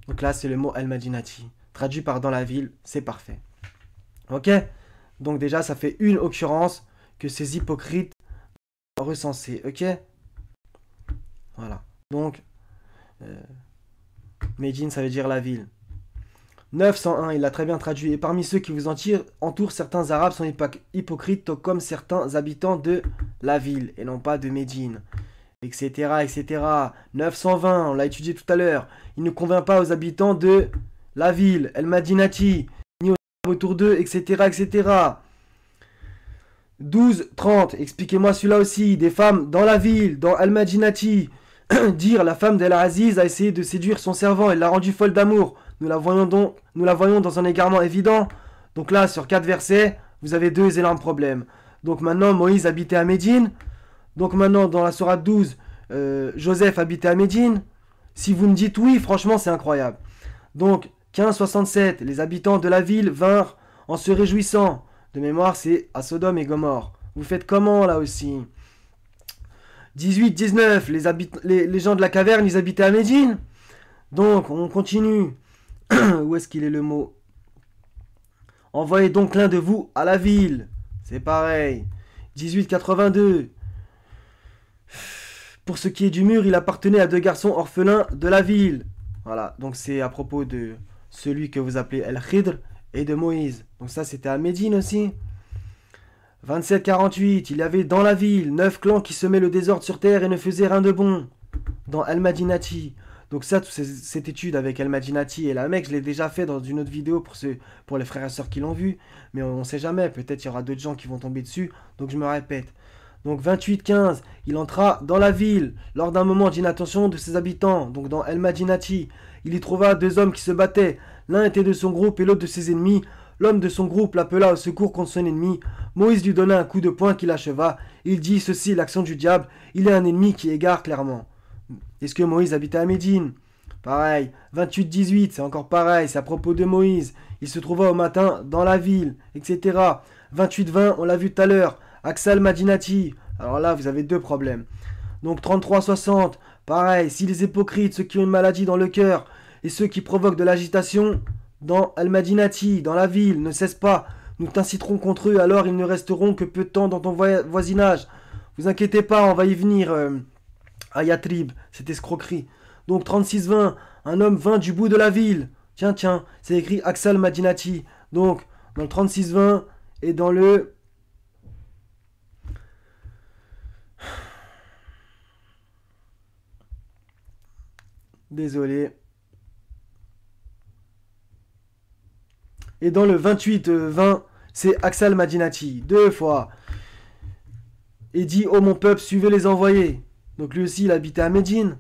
Donc là, c'est le mot Al-Madinati. Traduit par dans la ville, c'est parfait. Ok? Donc déjà, ça fait une occurrence que ces hypocrites recensés. Ok? Voilà. Donc, Médine, ça veut dire la ville. 901, il l'a très bien traduit. Et parmi ceux qui vous entourent, certains Arabes sont hypocrites comme certains habitants de la ville, et non pas de Médine, etc., etc. 920, on l'a étudié tout à l'heure. Il ne convient pas aux habitants de la ville, El Madinati, ni aux Arabes autour d'eux, etc., etc. 12-30, expliquez-moi celui-là aussi. Des femmes dans la ville, dans El Madinati. Dire la femme d'El Aziz a essayé de séduire son servant et l'a rendue folle d'amour. Nous la voyons dans un égarement évident. Donc là, sur 4 versets, vous avez 2 énormes problèmes. Donc maintenant, Moïse habitait à Médine. Donc maintenant, dans la sourate 12, Joseph habitait à Médine. Si vous me dites oui, franchement, c'est incroyable. Donc, 1567, les habitants de la ville vinrent en se réjouissant. De mémoire, c'est à Sodome et Gomorrhe. Vous faites comment là aussi? 18-19, les gens de la caverne, ils habitaient à Médine. Donc, on continue. Où est-ce qu'il est le mot? Envoyez donc l'un de vous à la ville. C'est pareil. 18-82. Pour ce qui est du mur, il appartenait à 2 garçons orphelins de la ville. Voilà, donc c'est à propos de celui que vous appelez El-Khidr et de Moïse. Donc ça, c'était à Médine aussi. 27-48, il y avait dans la ville 9 clans qui semaient le désordre sur terre et ne faisaient rien de bon. Dans Al-Madinati. Donc ça, cette étude avec Al-Madinati et la Mecque, je l'ai déjà fait dans une autre vidéo pour les frères et sœurs qui l'ont vu. Mais on ne sait jamais, peut-être il y aura d'autres gens qui vont tomber dessus. Donc je me répète. Donc 28-15, il entra dans la ville lors d'un moment d'inattention de ses habitants. Donc dans Al-Madinati, il y trouva 2 hommes qui se battaient. L'un était de son groupe et l'autre de ses ennemis. L'homme de son groupe l'appela au secours contre son ennemi. Moïse lui donna un coup de poing qui l'acheva. Il dit, ceci est l'action du diable. Il est un ennemi qui égare clairement. Est-ce que Moïse habitait à Médine? Pareil. 28-18, c'est encore pareil. C'est à propos de Moïse. Il se trouva au matin dans la ville, etc. 28-20, on l'a vu tout à l'heure. Aksal Madinati. Alors là, vous avez 2 problèmes. Donc 33-60, pareil. Si les hypocrites, ceux qui ont une maladie dans le cœur, et ceux qui provoquent de l'agitation dans Al-Madinati, dans la ville, ne cessent pas, nous t'inciterons contre eux, alors ils ne resteront que peu de temps dans ton voisinage. Vous inquiétez pas, on va y venir à Yatrib, cette escroquerie. Donc 36-20, un homme vint du bout de la ville. Tiens, c'est écrit Aksal Madinati. Donc, dans le 36-20 et dans le... Désolé. Et dans le 28-20, c'est Aksal Madinati. 2 fois. Et dit, ô mon peuple, suivez les envoyés. Donc lui aussi, il habitait à Médine.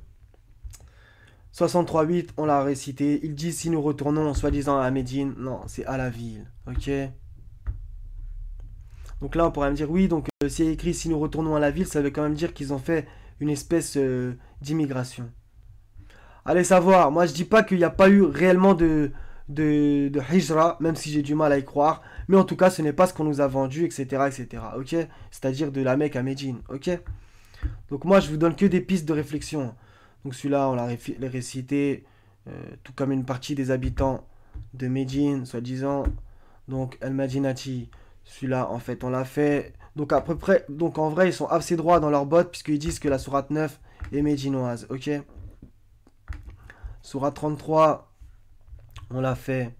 63-8, on l'a récité. Il dit, si nous retournons, soi-disant à Médine. Non, c'est à la ville. Ok. Donc là, on pourrait me dire, oui, donc s'il y a écrit, si nous retournons à la ville, ça veut quand même dire qu'ils ont fait une espèce d'immigration. Allez savoir, moi je dis pas qu'il n'y a pas eu réellement de hijra, même si j'ai du mal à y croire, mais en tout cas ce n'est pas ce qu'on nous a vendu, etc., etc., ok? C'est-à-dire de la Mecque à Médine, ok? Donc moi je vous donne que des pistes de réflexion. Donc celui-là on l'a récité, tout comme une partie des habitants de Médine, soi-disant, donc Al-Madinati, celui-là en fait on l'a fait, donc à peu près, donc en vrai ils sont assez droits dans leurs bottes, puisqu'ils disent que la sourate 9 est médinoise, ok? Sourate 33, on l'a fait.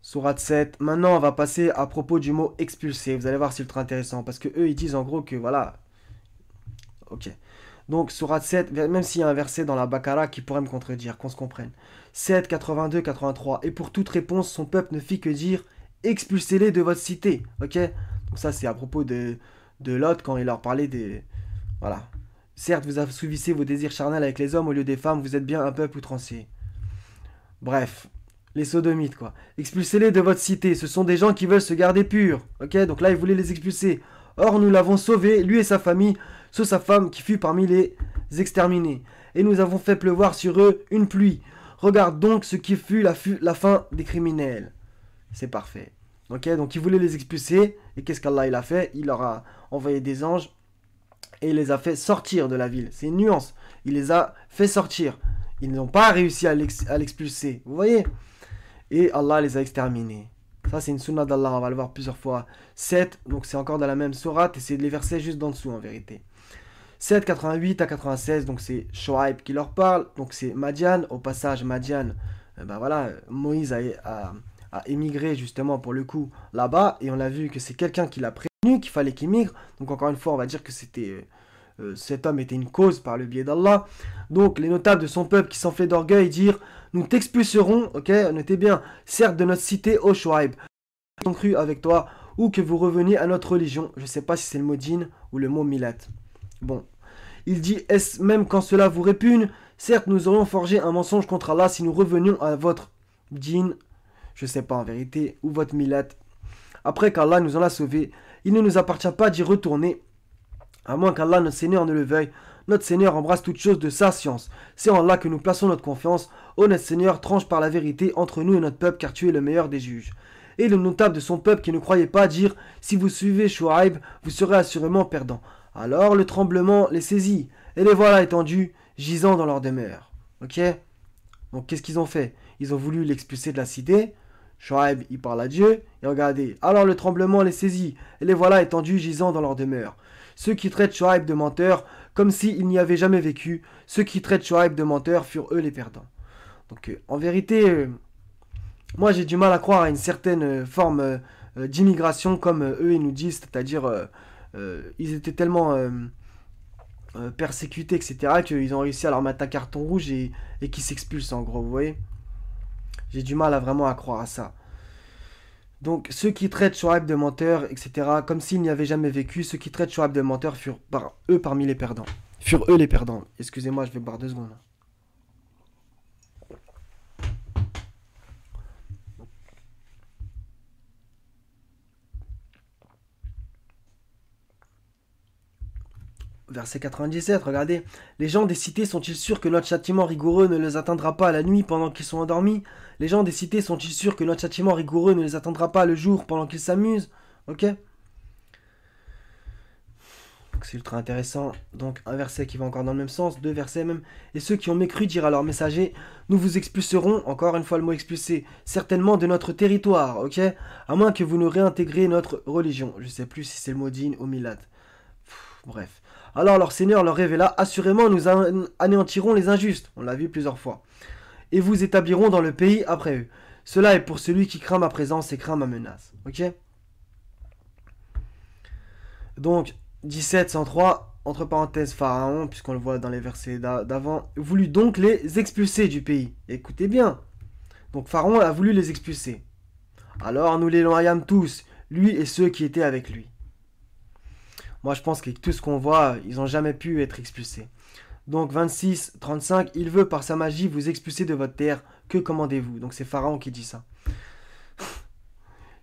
Sourate 7. Maintenant, on va passer à propos du mot expulsé. Vous allez voir, c'est ultra intéressant. Parce que eux, ils disent en gros que voilà. Ok. Donc, Sourate 7, même s'il y a un verset dans la Baqara qui pourrait me contredire, qu'on se comprenne. 7, 82, 83. Et pour toute réponse, son peuple ne fit que dire expulsez-les de votre cité. Ok. Donc, ça, c'est à propos de Lot quand il leur parlait des. Voilà. Certes, vous assouvissez vos désirs charnels avec les hommes au lieu des femmes, vous êtes bien un peuple outrancier. Bref, les sodomites, quoi. Expulsez-les de votre cité, ce sont des gens qui veulent se garder purs. Ok, donc là, ils voulaient les expulser. Or, nous l'avons sauvé, lui et sa famille, sauf sa femme qui fut parmi les exterminés. Et nous avons fait pleuvoir sur eux une pluie. Regarde donc ce qui fut la fin des criminels. C'est parfait. Ok, donc ils voulaient les expulser, et qu'est-ce qu'Allah il a fait? Il leur a envoyé des anges, et il les a fait sortir de la ville. C'est une nuance. Il les a fait sortir. Ils n'ont pas réussi à l'expulser. Vous voyez? Et Allah les a exterminés. Ça, c'est une sunna d'Allah. On va le voir plusieurs fois. 7, donc c'est encore dans la même sourate. Et c'est les versets juste en dessous, en vérité. 7, 88 à 96, donc c'est Shoaib qui leur parle, donc c'est Madian. Au passage, Madian, ben voilà, Moïse a émigré justement pour le coup là-bas, et on a vu que c'est quelqu'un qui l'a prévenu qu'il fallait qu'il migre, donc encore une fois, on va dire que cet homme était une cause par le biais d'Allah. Donc les notables de son peuple qui s'enflaient d'orgueil dirent: nous t'expulserons, ok, notez bien, certes de notre cité, ô Shoaib, nous avons cru avec toi, ou que vous reveniez à notre religion. Je ne sais pas si c'est le mot djinn ou le mot milat. Bon, il dit: est-ce même quand cela vous répugne? Certes, nous aurions forgé un mensonge contre Allah si nous revenions à votre djinn, je ne sais pas en vérité, ou votre milat. Après qu'Allah nous en a sauvés, il ne nous appartient pas d'y retourner, à moins qu'Allah, notre Seigneur, ne le veuille. Notre Seigneur embrasse toute chose de sa science. C'est en Allah que nous plaçons notre confiance. Ô notre Seigneur, tranche par la vérité entre nous et notre peuple, car tu es le meilleur des juges. Et le notable de son peuple qui ne croyait pas dire: si vous suivez Shoaib, vous serez assurément perdant. Alors le tremblement les saisit, et les voilà étendus, gisant dans leur demeure. Ok? Donc qu'est-ce qu'ils ont fait? Ils ont voulu l'expulser de la cité. Shoaib, il parle à Dieu, et regardez. Alors le tremblement les saisit, et les voilà étendus, gisant dans leur demeure. Ceux qui traitent Shoaib de menteur, comme s'il n'y avait jamais vécu, ceux qui traitent Shoaib de menteur furent eux les perdants. Donc en vérité, moi j'ai du mal à croire à une certaine forme d'immigration comme eux ils nous disent, c'est-à-dire ils étaient tellement persécutés, etc., qu'ils ont réussi à leur mettre un carton rouge et qu'ils s'expulsent en gros, vous voyez. J'ai du mal vraiment à croire à ça. Donc ceux qui traitent Shoaib de menteur, etc., comme s'il n'y avait jamais vécu, ceux qui traitent Shoaib de menteur furent parmi les perdants. Furent eux les perdants. Excusez-moi, je vais boire 2 secondes. Verset 97, regardez. Les gens des cités sont-ils sûrs que notre châtiment rigoureux ne les atteindra pas la nuit pendant qu'ils sont endormis? Les gens des cités sont-ils sûrs que notre châtiment rigoureux ne les atteindra pas le jour pendant qu'ils s'amusent? Ok? C'est ultra intéressant. Donc un verset qui va encore dans le même sens, 2 versets même. Et ceux qui ont mécru dirent à leur messager: nous vous expulserons, encore une fois le mot expulser, certainement de notre territoire, ok? À moins que vous ne réintégriez notre religion. Je sais plus si c'est le mot djinn ou milad. Bref. Alors leur Seigneur leur révéla: assurément nous anéantirons les injustes. On l'a vu plusieurs fois. Et vous établirons dans le pays après eux. Cela est pour celui qui craint ma présence et craint ma menace. Ok? Donc 1703, entre parenthèses, Pharaon, puisqu'on le voit dans les versets d'avant, voulut donc les expulser du pays. Écoutez bien. Donc Pharaon a voulu les expulser. Alors nous les noyâmes tous, lui et ceux qui étaient avec lui. Moi je pense que tout ce qu'on voit, ils n'ont jamais pu être expulsés. Donc 26, 35, il veut par sa magie vous expulser de votre terre, que commandez-vous? Donc c'est Pharaon qui dit ça.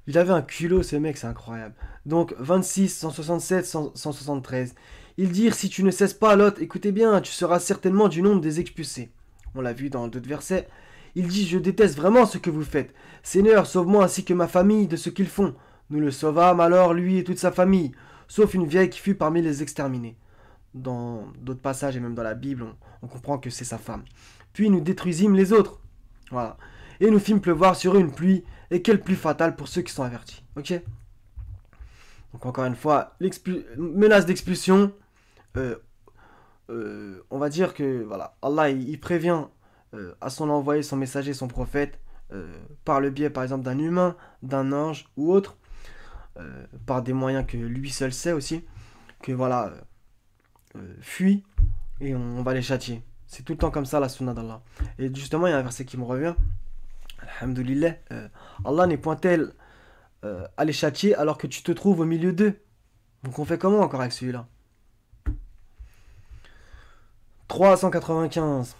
Il avait un culot ce mec, c'est incroyable. Donc 26, 167, 173. Ils dirent: si tu ne cesses pas, Lot, écoutez bien, tu seras certainement du nombre des expulsés. On l'a vu dans d'autres versets. Il dit: je déteste vraiment ce que vous faites. Seigneur, sauve-moi ainsi que ma famille de ce qu'ils font. Nous le sauvâmes alors, lui et toute sa famille, sauf une vieille qui fut parmi les exterminés. Dans d'autres passages et même dans la Bible, on comprend que c'est sa femme. Puis nous détruisîmes les autres. Voilà. Et nous fîmes pleuvoir sur eux une pluie, et quelle pluie fatale pour ceux qui sont avertis. Ok? Donc encore une fois, menace d'expulsion. On va dire que voilà, Allah il prévient à son envoyé, son messager, son prophète, par le biais par exemple d'un humain, d'un ange ou autre, par des moyens que lui seul sait aussi, que voilà, fuit et on va les châtier. C'est tout le temps comme ça la sunna d'Allah. Et justement, il y a un verset qui me revient. Alhamdulillah, Allah n'est point tel à les châtier alors que tu te trouves au milieu d'eux. Donc on fait comment encore avec celui-là? 395.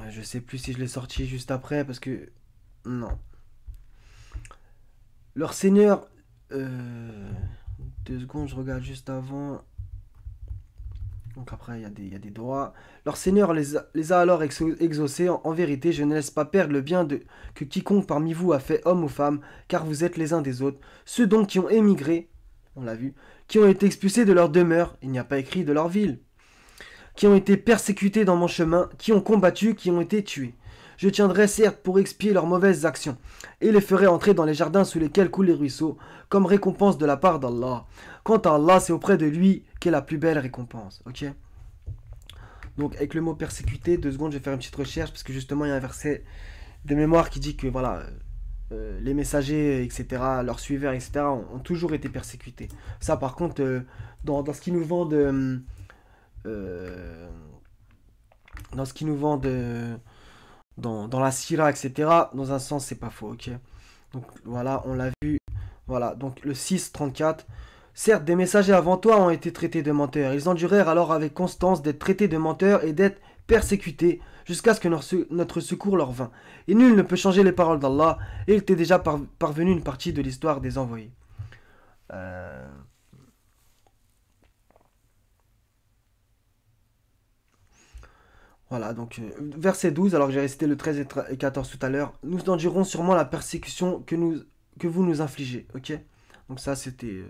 Je sais plus si je l'ai sorti juste après parce que... Non. Leur Seigneur... 2 secondes, je regarde juste avant. Donc après, il y a des droits. Leur Seigneur les a alors exaucés. En vérité, je ne laisse pas perdre le bien que quiconque parmi vous a fait, homme ou femme, car vous êtes les uns des autres. Ceux donc qui ont émigré, on l'a vu, qui ont été expulsés de leur demeure, il n'y a pas écrit de leur ville, qui ont été persécutés dans mon chemin, qui ont combattu, qui ont été tués. Je tiendrai certes pour expier leurs mauvaises actions, et les ferai entrer dans les jardins sous lesquels coulent les ruisseaux, comme récompense de la part d'Allah. Quant à Allah, c'est auprès de lui qu'est la plus belle récompense. Ok. Donc avec le mot persécuté, 2 secondes, je vais faire une petite recherche parce que justement il y a un verset de mémoire qui dit que voilà, les messagers, etc., leurs suiveurs, etc., ont toujours été persécutés. Ça par contre, dans ce qu'ils nous vendent, euh, dans ce qu'ils nous vendent, dans la Syrah, etc., dans un sens c'est pas faux, ok. Donc voilà, on l'a vu. Voilà, donc le 6,34. Certes, des messagers avant toi ont été traités de menteurs. Ils endurèrent alors avec constance d'être traités de menteurs et d'être persécutés jusqu'à ce que notre secours leur vînt. Et nul ne peut changer les paroles d'Allah, et il était déjà parvenu une partie de l'histoire des envoyés. Euh, Voilà, donc verset 12, alors que j'ai récité le 13 et 14 tout à l'heure. Nous endurons sûrement la persécution que vous nous infligez, ok. Donc ça c'était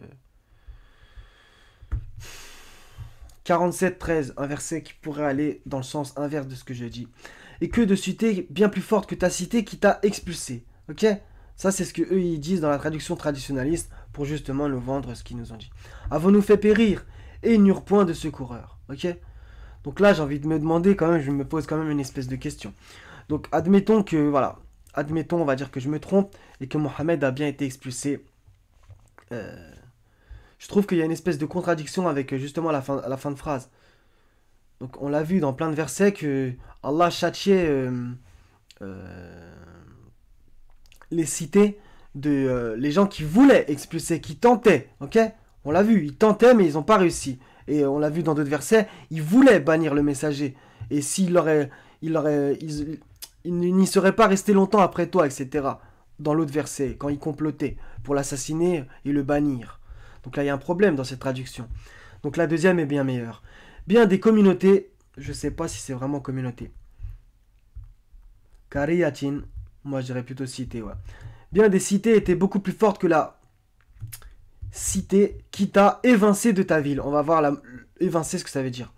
47-13, un verset qui pourrait aller dans le sens inverse de ce que je dis. Et que de cité bien plus forte que ta cité qui t'a expulsé. Ok. Ça, c'est ce que eux ils disent dans la traduction traditionnaliste pour justement nous vendre ce qu'ils nous ont dit. Avons-nous fait périr et ils n'eurent point de secoureur. Ok. Donc là, j'ai envie de me demander quand même, je me pose quand même une espèce de question. Donc admettons que, voilà, admettons, on va dire que je me trompe et que Mohammed a bien été expulsé. Je trouve qu'il y a une espèce de contradiction avec justement à la fin de phrase. Donc on l'a vu dans plein de versets que Allah châtiait euh, les cités de les gens qui voulaient expulser, qui tentaient, ok. On l'a vu, ils tentaient mais ils n'ont pas réussi. Et on l'a vu dans d'autres versets, ils voulaient bannir le messager. Et il n'y serait pas resté longtemps après toi, etc. Dans l'autre verset, quand ils complotaient pour l'assassiner et le bannir. Donc là, il y a un problème dans cette traduction. Donc la deuxième est bien meilleure. Bien des communautés, je ne sais pas si c'est vraiment communauté. Kariyatin, moi je dirais plutôt cité, ouais. Bien des cités étaient beaucoup plus fortes que la cité qui t'a évincé de ta ville. On va voir évincer ce que ça veut dire.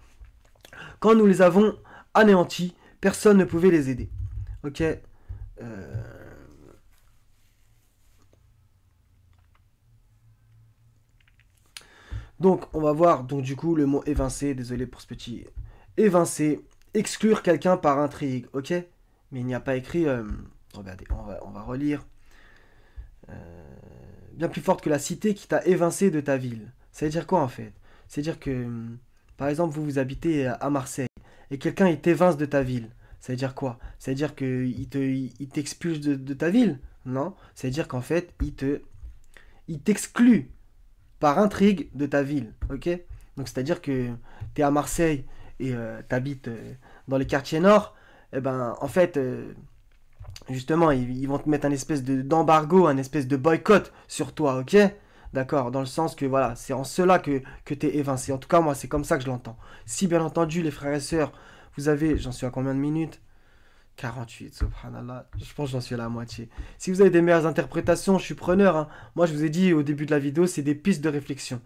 Quand nous les avons anéantis, personne ne pouvait les aider. Ok. Donc on va voir donc du coup le mot évincer, désolé pour ce petit évincer, exclure quelqu'un par intrigue, ok. Mais il n'y a pas écrit, regardez, on va relire. Bien plus forte que la cité qui t'a évincé de ta ville. Ça veut dire quoi en fait? C'est-à-dire que, par exemple, vous habitez à Marseille et quelqu'un il t'évince de ta ville. Ça veut dire quoi? Ça veut dire qu'il t'expulse de ta ville? Non. Ça veut dire qu'en fait, il t'exclut par intrigue de ta ville. Ok. Donc c'est-à-dire que tu es à Marseille et tu habites dans les quartiers nord. Et ben, en fait, justement, ils vont te mettre un espèce d'embargo, un espèce de boycott sur toi, ok? D'accord, dans le sens que voilà, c'est en cela que tu es évincé. En tout cas, moi, c'est comme ça que je l'entends. Si, bien entendu, les frères et sœurs, vous avez, j'en suis à combien de minutes? 48, subhanallah. Je pense que j'en suis à la moitié. Si vous avez des meilleures interprétations, je suis preneur, hein. Moi, je vous ai dit au début de la vidéo, c'est des pistes de réflexion.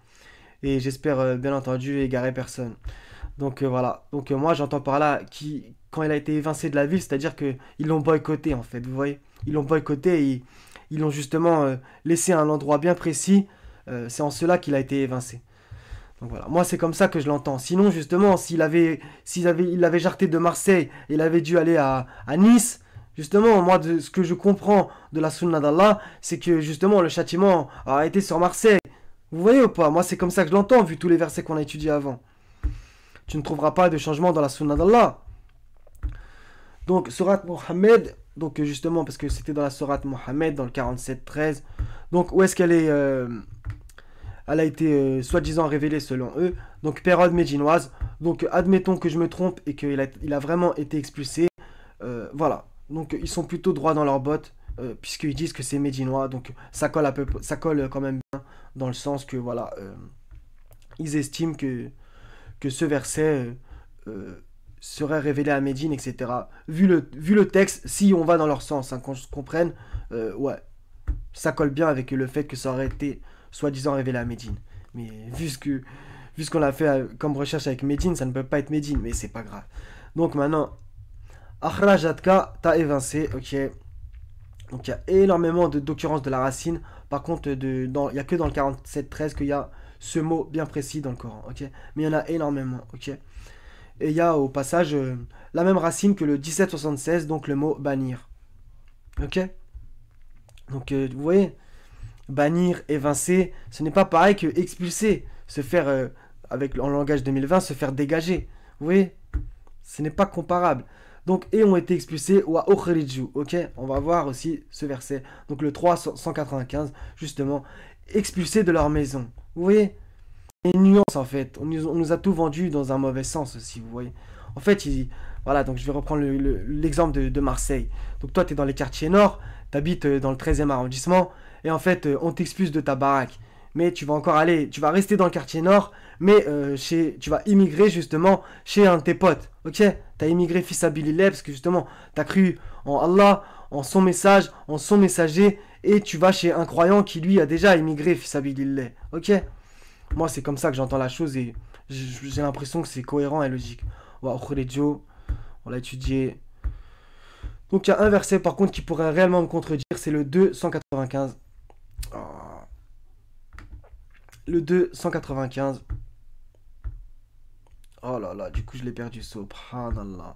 Et j'espère, bien entendu, égarer personne. Donc voilà. Donc moi j'entends par là quand il a été évincé de la ville, c'est-à-dire qu'ils l'ont boycotté en fait, vous voyez. Ils l'ont boycotté et ils l'ont justement laissé à un endroit bien précis. C'est en cela qu'il a été évincé. Donc voilà. Moi c'est comme ça que je l'entends. Sinon justement il avait jarté de Marseille et il avait dû aller à Nice. Justement, moi, de ce que je comprends de la sunna d'Allah, c'est que justement le châtiment a été sur Marseille. Vous voyez ou pas? Moi, c'est comme ça que je l'entends, vu tous les versets qu'on a étudiés avant. Tu ne trouveras pas de changement dans la sunna d'Allah. Donc, Surat Mohammed, donc justement, parce que c'était dans la Surat Mohammed, dans le 47-13. Donc, où est-ce qu'elle est elle a été soi-disant révélée selon eux. Donc, période médinoise. Donc, admettons que je me trompe et qu'il a vraiment été expulsé. Voilà. Donc, ils sont plutôt droits dans leurs bottes, puisqu'ils disent que c'est médinois. Donc, ça colle quand même bien, dans le sens que, voilà, ils estiment que ce verset serait révélé à Médine, etc. Vu le texte, si on va dans leur sens, hein, qu'on se comprenne, ouais, ça colle bien avec le fait que ça aurait été soi-disant révélé à Médine. Mais vu ce qu'on a fait comme recherche avec Médine, ça ne peut pas être Médine, mais c'est pas grave. Donc maintenant, Akhrajatka, t'as évincé, ok. Donc il y a énormément d'occurrences de la racine. Par contre, il n'y a que dans le 47-13 qu'il y a ce mot bien précis dans le Coran, ok? Mais il y en a énormément, ok? Et il y a au passage la même racine que le 1776, donc le mot bannir, ok? Donc vous voyez, bannir, évincer, ce n'est pas pareil que expulser, se faire, en langage 2020, se faire dégager, vous voyez? Ce n'est pas comparable. Donc, et ont été expulsés wa ukhriju, ok? On va voir aussi ce verset. Donc le 395, justement, expulsés de leur maison. Vous voyez? Il y a une nuance en fait. On nous a tout vendu dans un mauvais sens aussi, vous voyez? En fait, voilà, donc je vais reprendre l'exemple de Marseille. Donc toi, tu es dans les quartiers nord, tu habites dans le 13e arrondissement, et en fait, on t'expulse de ta baraque. Mais tu vas encore aller, tu vas rester dans le quartier nord, mais tu vas immigrer justement chez un de tes potes, ok? Tu as immigré fils Abilillah parce que justement, tu as cru en Allah, en son message, en son messager, et tu vas chez un croyant qui lui a déjà immigré fils Abilillah, ok? Moi, c'est comme ça que j'entends la chose et j'ai l'impression que c'est cohérent et logique. On l'a étudié. Donc, il y a un verset par contre qui pourrait réellement me contredire, c'est le 295. Oh. Le 295. Oh là là, du coup, je l'ai perdu. Subhanallah.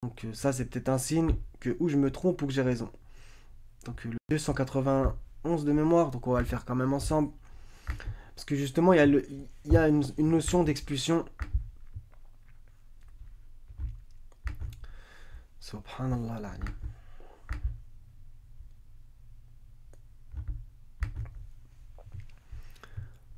Donc, ça, c'est peut-être un signe que ou je me trompe ou que j'ai raison. Donc, le 291 de mémoire. Donc, on va le faire quand même ensemble. Parce que justement, il y a une notion d'expulsion. Subhanallah, l'ani.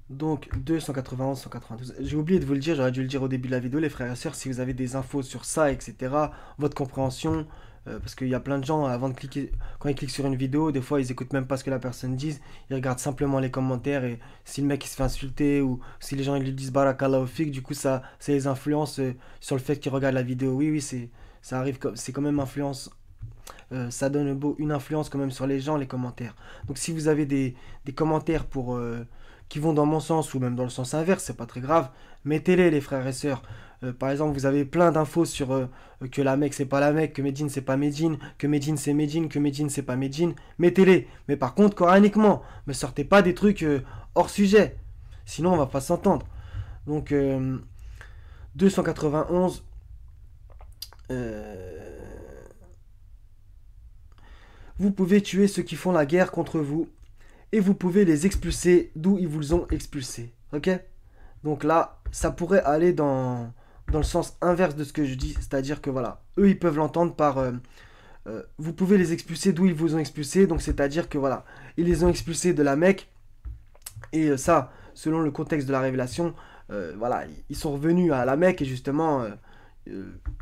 Donc 291, 192. J'ai oublié de vous le dire, j'aurais dû le dire au début de la vidéo, les frères et sœurs, si vous avez des infos sur ça, etc., votre compréhension, parce qu'il y a plein de gens, avant de cliquer, quand ils cliquent sur une vidéo, des fois ils écoutent même pas ce que la personne dit, ils regardent simplement les commentaires, et si le mec il se fait insulter, ou si les gens ils lui disent barakallahu fik, du coup ça les influence sur le fait qu'ils regardent la vidéo. Oui, oui, ça arrive, c'est quand même influence. Ça donne une influence quand même sur les gens, les commentaires. Donc si vous avez des commentaires qui vont dans mon sens ou même dans le sens inverse, c'est pas très grave. Mettez-les, les frères et sœurs. Par exemple, vous avez plein d'infos sur que la Mecque c'est pas la Mecque, que Médine c'est pas Médine, que Médine c'est Médine, que Médine c'est pas Médine. Mettez-les. Mais par contre, coraniquement, ne sortez pas des trucs hors sujet. Sinon, on va pas s'entendre. Donc, 291. Vous pouvez tuer ceux qui font la guerre contre vous et vous pouvez les expulser d'où ils vous ont expulsé. Ok? Donc là, ça pourrait aller dans le sens inverse de ce que je dis, c'est-à-dire que voilà, eux ils peuvent l'entendre par vous pouvez les expulser d'où ils vous ont expulsé, donc c'est-à-dire que voilà, ils les ont expulsés de la Mecque et ça, selon le contexte de la révélation, voilà, ils sont revenus à la Mecque et justement,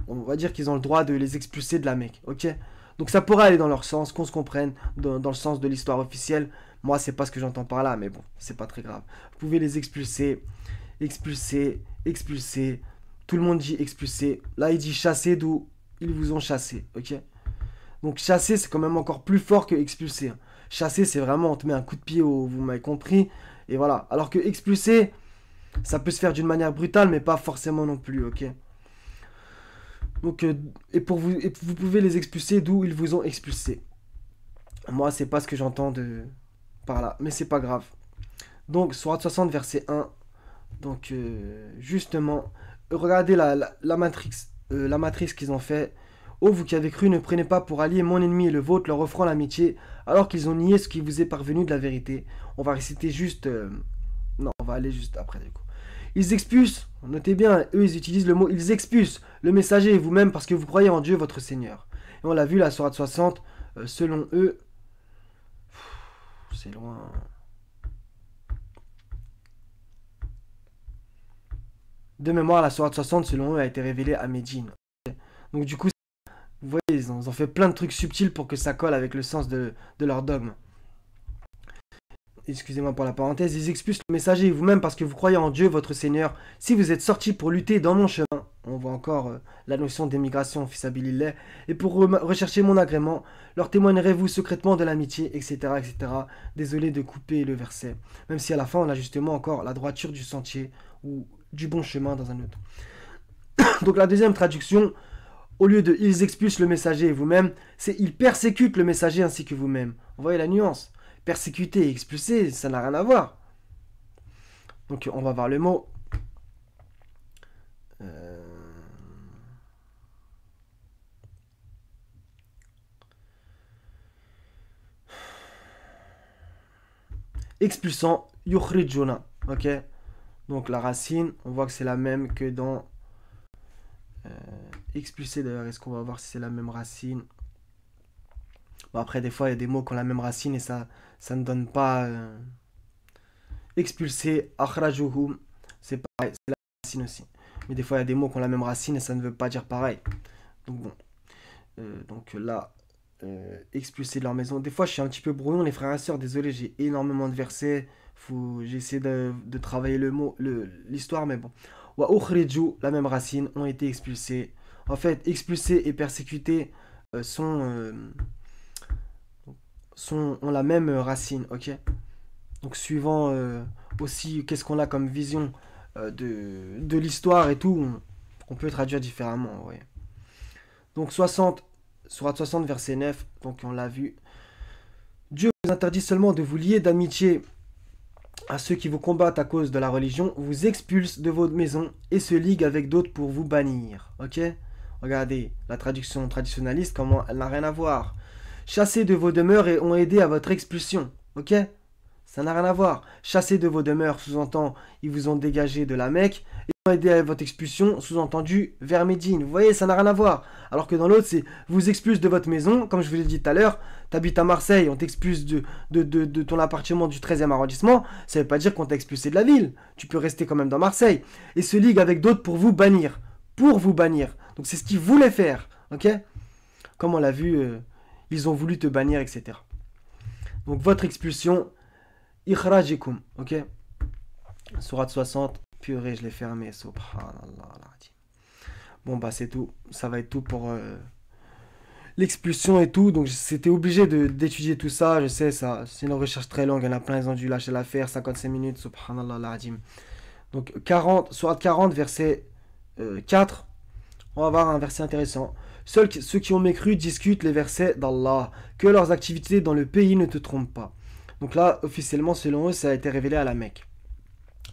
on va dire qu'ils ont le droit de les expulser de la Mecque. Ok? Donc ça pourrait aller dans leur sens, qu'on se comprenne, dans le sens de l'histoire officielle. Moi, c'est pas ce que j'entends par là, mais bon, c'est pas très grave. Vous pouvez les expulser, expulser, expulser. Tout le monde dit expulser. Là, il dit chasser d'où ils vous ont chassé, ok? Donc chasser, c'est quand même encore plus fort que expulser. Chasser, c'est vraiment, on te met un coup de pied vous m'avez compris. Et voilà. Alors que expulser, ça peut se faire d'une manière brutale, mais pas forcément non plus, ok? Donc, et vous pouvez les expulser d'où ils vous ont expulsé. Moi, c'est pas ce que j'entends par là, mais c'est pas grave. Donc, Sourate 60, verset 1. Donc, justement, regardez la matrice qu'ils ont fait. Oh, vous qui avez cru, ne prenez pas pour allié mon ennemi et le vôtre, leur offrant l'amitié, alors qu'ils ont nié ce qui vous est parvenu de la vérité. On va réciter juste. Non, on va aller juste après, du coup. Ils expulsent, notez bien, eux ils utilisent le mot ils expulsent le messager et vous-même parce que vous croyez en Dieu votre Seigneur. Et on l'a vu la sourate 60, selon eux, c'est loin. De mémoire, la sourate 60, selon eux, a été révélée à Médine. Donc du coup, vous voyez, ils ont fait plein de trucs subtils pour que ça colle avec le sens de leur dogme. Excusez-moi pour la parenthèse, ils expulsent le messager et vous-même parce que vous croyez en Dieu, votre Seigneur. Si vous êtes sortis pour lutter dans mon chemin, on voit encore la notion d'émigration, fils Abilillah, et pour rechercher mon agrément, leur témoignerez-vous secrètement de l'amitié, etc., etc. Désolé de couper le verset, même si à la fin on a justement encore la droiture du sentier ou du bon chemin dans un autre. Donc la deuxième traduction, au lieu de ils expulsent le messager et vous-même, c'est ils persécutent le messager ainsi que vous-même. Vous voyez la nuance? Persécuter et expulser, ça n'a rien à voir. Donc on va voir le mot. Euh, Expulsant, yukhrijuna. Ok. Donc la racine, on voit que c'est la même que dans expulser. D'ailleurs, est-ce qu'on va voir si c'est la même racine? Bon, après, des fois, il y a des mots qui ont la même racine et ça ne donne pas. Expulser, akhrajuhum, c'est pareil, c'est la racine aussi. Mais des fois, il y a des mots qui ont la même racine et ça ne veut pas dire pareil. Donc bon. Donc là, expulser de leur maison. Des fois, je suis un petit peu brouillon, les frères et sœurs. Désolé, j'ai énormément de versets. J'ai essayé de travailler l'histoire, mais bon. Wa ukhriju, la même racine, ont été expulsés. En fait, expulsés et persécutés ont la même racine, ok? Donc, suivant aussi qu'est-ce qu'on a comme vision de l'histoire et tout, on peut traduire différemment, ouais. Donc, 60, Sourate 60, verset 9, donc on l'a vu. Dieu vous interdit seulement de vous lier d'amitié à ceux qui vous combattent à cause de la religion, vous expulse de vos maisons et se ligue avec d'autres pour vous bannir. Ok? Regardez, la traduction traditionnaliste, comment elle n'a rien à voir. Chassés de vos demeures et ont aidé à votre expulsion. Ok? Ça n'a rien à voir. Chassés de vos demeures, sous-entend, ils vous ont dégagé de la Mecque et ont aidé à votre expulsion, sous-entendu, vers Médine. Vous voyez, ça n'a rien à voir. Alors que dans l'autre, c'est vous expulse de votre maison, comme je vous l'ai dit tout à l'heure. T'habites à Marseille, on t'expulse de ton appartement du 13e arrondissement, ça veut pas dire qu'on t'a expulsé de la ville. Tu peux rester quand même dans Marseille. Et se ligue avec d'autres pour vous bannir. Pour vous bannir. Donc c'est ce qu'ils voulaient faire. Ok? Comme on l'a vu, ils ont voulu te bannir, etc. Donc votre expulsion, ikhrajikum. Ok? Sourate 60. Purée, je l'ai fermé. Subhanallah. Bon, bah c'est tout. Ça va être tout pour l'expulsion et tout. Donc c'était obligé d'étudier tout ça. Je sais, ça, c'est une recherche très longue. Il y en a plein, ils ont dû lâcher l'affaire. 55 minutes, subhanallah al-azim. Donc 40, Sourate 40, verset 4. On va voir un verset intéressant. Seuls ceux qui ont mécru discutent les versets d'Allah. Que leurs activités dans le pays ne te trompent pas. Donc là, officiellement, selon eux, ça a été révélé à la Mecque.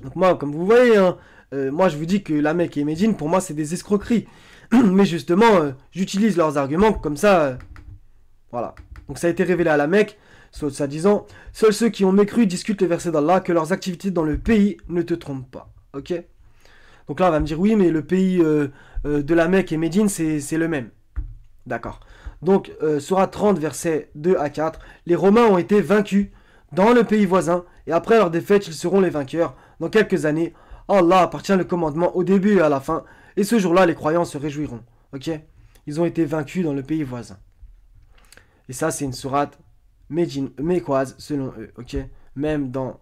Donc moi, comme vous voyez, hein, moi je vous dis que la Mecque et Médine, pour moi, c'est des escroqueries. Mais justement, j'utilise leurs arguments comme ça. Voilà. Donc ça a été révélé à la Mecque, ça disant, seuls ceux qui ont mécru discutent les versets d'Allah, que leurs activités dans le pays ne te trompent pas. Ok? Donc là, on va me dire, oui, mais le pays de la Mecque et Médine, c'est le même. D'accord. Donc, Sourate 30, versets 2 à 4, les Romains ont été vaincus dans le pays voisin, et après leur défaite, ils seront les vainqueurs. Dans quelques années, Allah appartient le commandement au début et à la fin, et ce jour-là, les croyants se réjouiront. Ok? Ils ont été vaincus dans le pays voisin. Et ça, c'est une sourate mécoise, selon eux. Ok? Même dans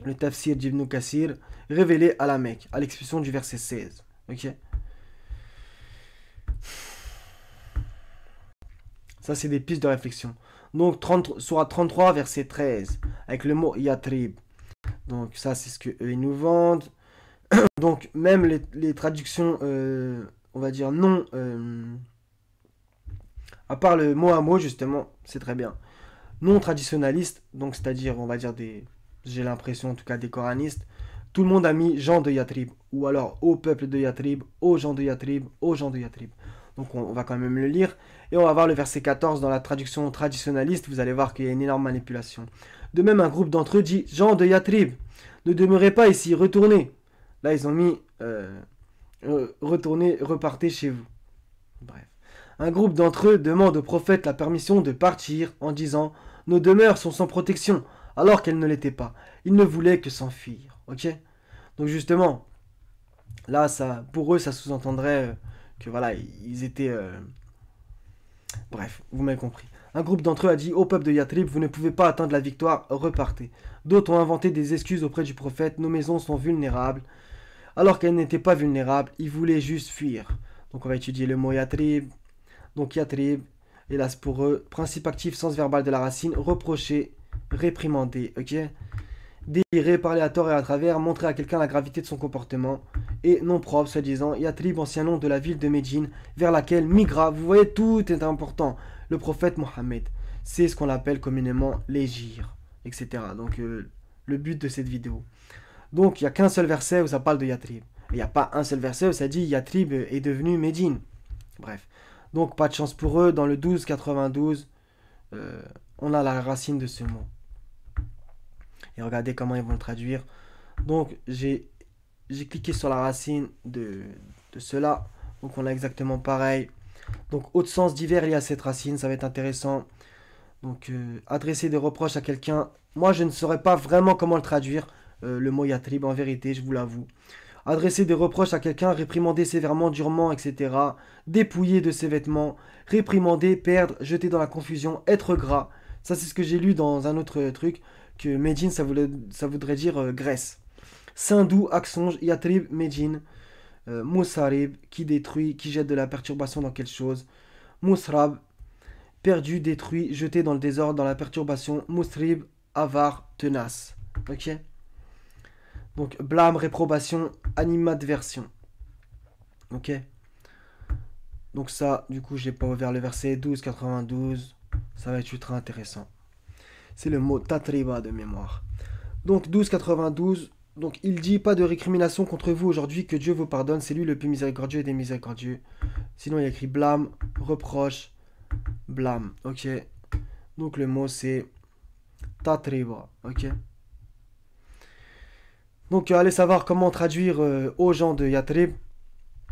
le tafsir d'Ibn Kassir, révélé à la Mecque, à l'expression du verset 16. Ok? Ça, c'est des pistes de réflexion. Donc, sourate 33, verset 13, avec le mot yatrib. Donc, ça, c'est ce qu'eux, ils nous vendent. Donc, même les traductions, on va dire non, à part le mot à mot, justement, c'est très bien. Non traditionnalistes, donc c'est-à-dire, on va dire j'ai l'impression en tout cas des coranistes, tout le monde a mis gens de Yatrib, ou alors au peuple de Yatrib, aux gens de Yatrib, aux gens de Yatrib. Donc on va quand même le lire, et on va voir le verset 14 dans la traduction traditionnaliste, vous allez voir qu'il y a une énorme manipulation. De même, un groupe d'entre eux dit, gens de Yatrib, ne demeurez pas ici, retournez. Là, ils ont mis, retournez, repartez chez vous. Bref. Un groupe d'entre eux demande au prophète la permission de partir en disant « Nos demeures sont sans protection », alors qu'elles ne l'étaient pas. Ils ne voulaient que s'enfuir. Ok? Donc justement, là, ça, pour eux, ça sous-entendrait que voilà, ils étaient... Bref, vous m'avez compris. Un groupe d'entre eux a dit « Ô peuple de Yatrib, vous ne pouvez pas atteindre la victoire, repartez. » D'autres ont inventé des excuses auprès du prophète « Nos maisons sont vulnérables. » Alors qu'elles n'étaient pas vulnérables, ils voulaient juste fuir. Donc on va étudier le mot Yatrib. Donc Yatrib, hélas pour eux, principe actif, sens verbal de la racine, reprocher, réprimander, ok? Délirer, parler à tort et à travers, montrer à quelqu'un la gravité de son comportement, et non propre, soi-disant, Yatrib, ancien nom de la ville de Médine, vers laquelle migra, vous voyez, tout est important, le prophète Mohammed. C'est ce qu'on appelle communément l'égir, etc. Donc le but de cette vidéo. Donc il n'y a qu'un seul verset où ça parle de Yatrib. Il n'y a pas un seul verset où ça dit Yatrib est devenu Médine. Bref. Donc pas de chance pour eux. Dans le 1292, on a la racine de ce mot. Et regardez comment ils vont le traduire. Donc j'ai cliqué sur la racine de cela. Donc on a exactement pareil. Donc autre sens divers lié à cette racine, ça va être intéressant. Donc adresser des reproches à quelqu'un. Moi je ne saurais pas vraiment comment le traduire. Le mot Yatrib en vérité, je vous l'avoue. Adresser des reproches à quelqu'un, réprimander sévèrement, durement, etc. Dépouiller de ses vêtements, réprimander, perdre, jeter dans la confusion, être gras. Ça c'est ce que j'ai lu dans un autre truc, que Médine ça voudrait dire Grèce. Sindou, Aksonge, Yatrib, Médine. Moussarib, qui détruit, qui jette de la perturbation dans quelque chose. Mousrab, perdu, détruit, jeté dans le désordre, dans la perturbation. Mousrib, avare, tenace. Ok. Donc blâme, réprobation, animadversion. Ok. Donc ça, du coup, j'ai pas ouvert le verset 12,92. Ça va être ultra intéressant. C'est le mot tatriba de mémoire. Donc 12,92. Donc il dit pas de récrimination contre vous aujourd'hui, que Dieu vous pardonne, c'est lui le plus miséricordieux et des miséricordieux. Sinon il y a écrit blâme, reproche, blâme. Ok. Donc le mot c'est tatriba. Ok. Donc allez savoir comment traduire aux gens de Yatrib.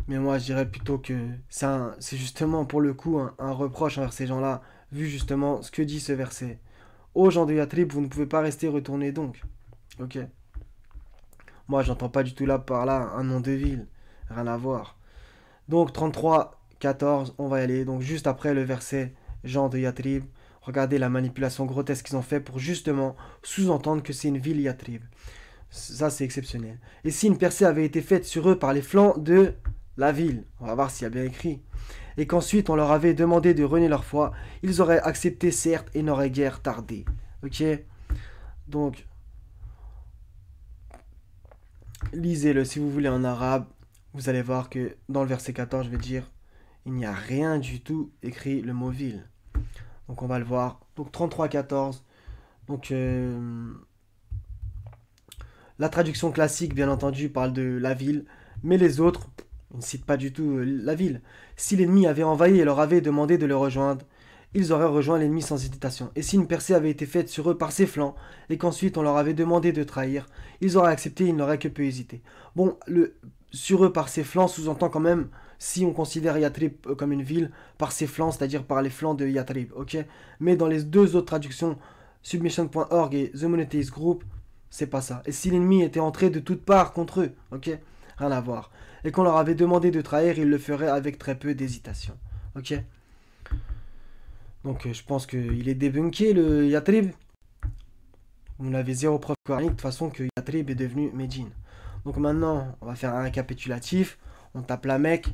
Mais moi je dirais plutôt que c'est justement pour le coup un reproche envers ces gens-là, vu justement ce que dit ce verset. Aux gens de Yatrib, vous ne pouvez pas rester retournés donc. Ok. Moi j'entends pas du tout là par là un nom de ville. Rien à voir. Donc 33, 14, on va y aller. Donc juste après le verset gens de Yatrib. Regardez la manipulation grotesque qu'ils ont fait pour justement sous-entendre que c'est une ville Yatrib. Ça, c'est exceptionnel. Et si une percée avait été faite sur eux par les flancs de la ville, on va voir s'il y a bien écrit, et qu'ensuite on leur avait demandé de renier leur foi, ils auraient accepté certes et n'auraient guère tardé. Ok. Donc, lisez-le si vous voulez en arabe. Vous allez voir que dans le verset 14, je vais dire, il n'y a rien du tout écrit le mot ville. Donc on va le voir. Donc 33, 14. Donc... la traduction classique, bien entendu, parle de la ville, mais les autres, ils ne citent pas du tout la ville. Si l'ennemi avait envahi et leur avait demandé de le rejoindre, ils auraient rejoint l'ennemi sans hésitation. Et si une percée avait été faite sur eux par ses flancs, et qu'ensuite on leur avait demandé de trahir, ils auraient accepté, ils n'auraient que peu hésité. Bon, le sur eux par ses flancs sous-entend quand même, si on considère Yatrib comme une ville, par ses flancs, c'est-à-dire par les flancs de Yatrib, ok. Mais dans les deux autres traductions, submission.org et The Moneteist Group, c'est pas ça. Et si l'ennemi était entré de toutes parts contre eux, ok, rien à voir. Et qu'on leur avait demandé de trahir, ils le feraient avec très peu d'hésitation, ok. Donc je pense qu'il est débunké le Yatrib. Vous n'avez zéro preuve coranique de toute façon que Yatrib est devenu Médine. Donc maintenant, on va faire un récapitulatif. On tape la Mecque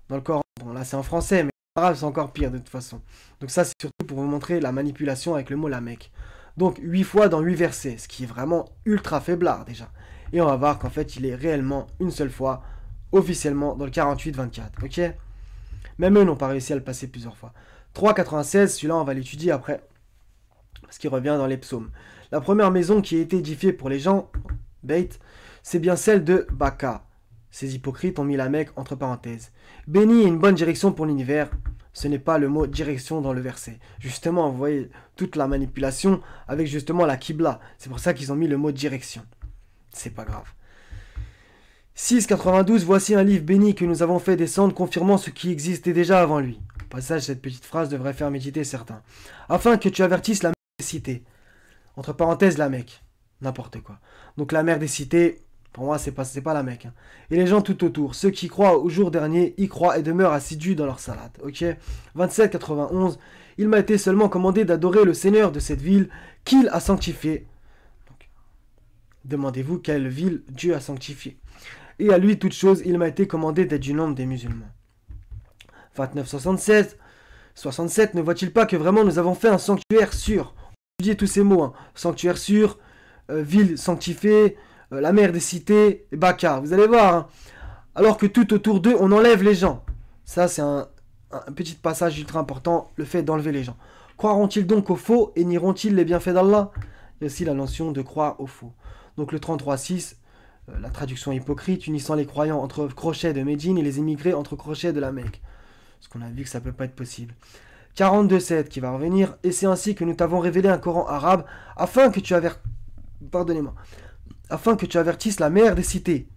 dans le Coran. Bon là c'est en français, mais en arabe c'est encore pire de toute façon. Donc ça c'est surtout pour vous montrer la manipulation avec le mot la Mecque. Donc 8 fois dans 8 versets, ce qui est vraiment ultra faiblard déjà. Et on va voir qu'en fait il est réellement une seule fois, officiellement dans le 48-24, ok. Même eux n'ont pas réussi à le passer plusieurs fois. 3,96, celui-là on va l'étudier après, ce qui revient dans les psaumes. La première maison qui a été édifiée pour les gens, Beit, c'est bien celle de Baka. Ces hypocrites ont mis la Mecque entre parenthèses. Béni est une bonne direction pour l'univers. Ce n'est pas le mot direction dans le verset. Justement, vous voyez toute la manipulation avec justement la Qibla. C'est pour ça qu'ils ont mis le mot direction. C'est pas grave. 6,92, voici un livre béni que nous avons fait descendre, confirmant ce qui existait déjà avant lui. Au passage, cette petite phrase devrait faire méditer certains. Afin que tu avertisses la mère des cités. Entre parenthèses, la Mecque. N'importe quoi. Donc la mère des cités, pour moi, c'est pas la Mecque. Hein. Et les gens tout autour, ceux qui croient au jour dernier, y croient et demeurent assidus dans leur salade. Ok. 27,91, il m'a été seulement commandé d'adorer le Seigneur de cette ville qu'il a sanctifiée. Demandez-vous quelle ville Dieu a sanctifiée. Et à lui, toute chose, il m'a été commandé d'être du nombre des musulmans. 29,76, 67, ne voit-il pas que vraiment nous avons fait un sanctuaire sûr? Étudiez tous ces mots, hein. Sanctuaire sûr, ville sanctifiée, la mer des cités, et Baka, vous allez voir. Hein. Alors que tout autour d'eux, on enlève les gens. Ça, c'est un petit passage ultra important, le fait d'enlever les gens. Croiront-ils donc au faux et nieront-ils les bienfaits d'Allah? Il y a aussi la notion de croire au faux. Donc le 33,6, La traduction hypocrite, unissant les croyants entre crochets de Médine et les immigrés entre crochets de la Mecque. Parce qu'on a vu que ça peut pas être possible. 42.7 qui va revenir. Et c'est ainsi que nous t'avons révélé un Coran arabe afin que tu avertisses la mère des cités.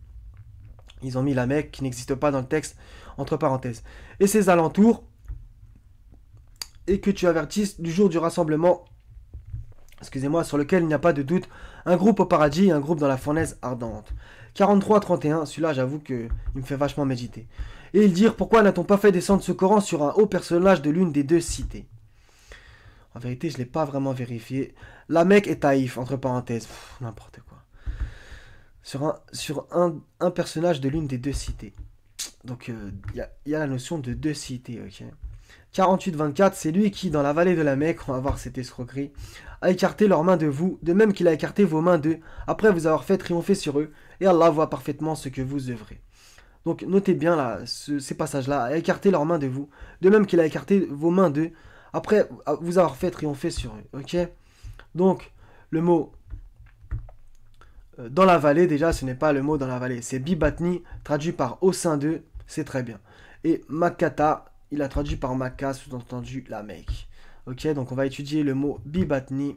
Ils ont mis la Mecque qui n'existe pas dans le texte entre parenthèses. Et ses alentours. Et que tu avertisses du jour du rassemblement, excusez-moi, sur lequel il n'y a pas de doute, un groupe au paradis et un groupe dans la fournaise ardente. 43-31, celui-là j'avoue qu'il me fait vachement méditer. Et ils dirent, pourquoi n'a-t-on pas fait descendre ce Coran sur un haut personnage de l'une des deux cités? En vérité, je ne l'ai pas vraiment vérifié. La Mecque et Taïf, entre parenthèses, n'importe quoi. Sur un personnage de l'une des deux cités. Donc il y a la notion de deux cités, ok. 48-24, c'est lui qui, dans la vallée de la Mecque, on va voir cette escroquerie, a écarté leurs mains de vous, de même qu'il a écarté vos mains d'eux, après vous avoir fait triompher sur eux, et Allah voit parfaitement ce que vous œuvrez. Donc notez bien là, ces passages-là, a écarté leurs mains de vous, de même qu'il a écarté vos mains d'eux, après vous avoir fait triompher sur eux. Ok. Donc le mot dans la vallée, déjà ce n'est pas le mot dans la vallée, c'est bibatni, traduit par au sein d'eux, c'est très bien. Et Makkata, il a traduit par Makkah, sous-entendu la Mecque. Ok, donc on va étudier le mot bibatni,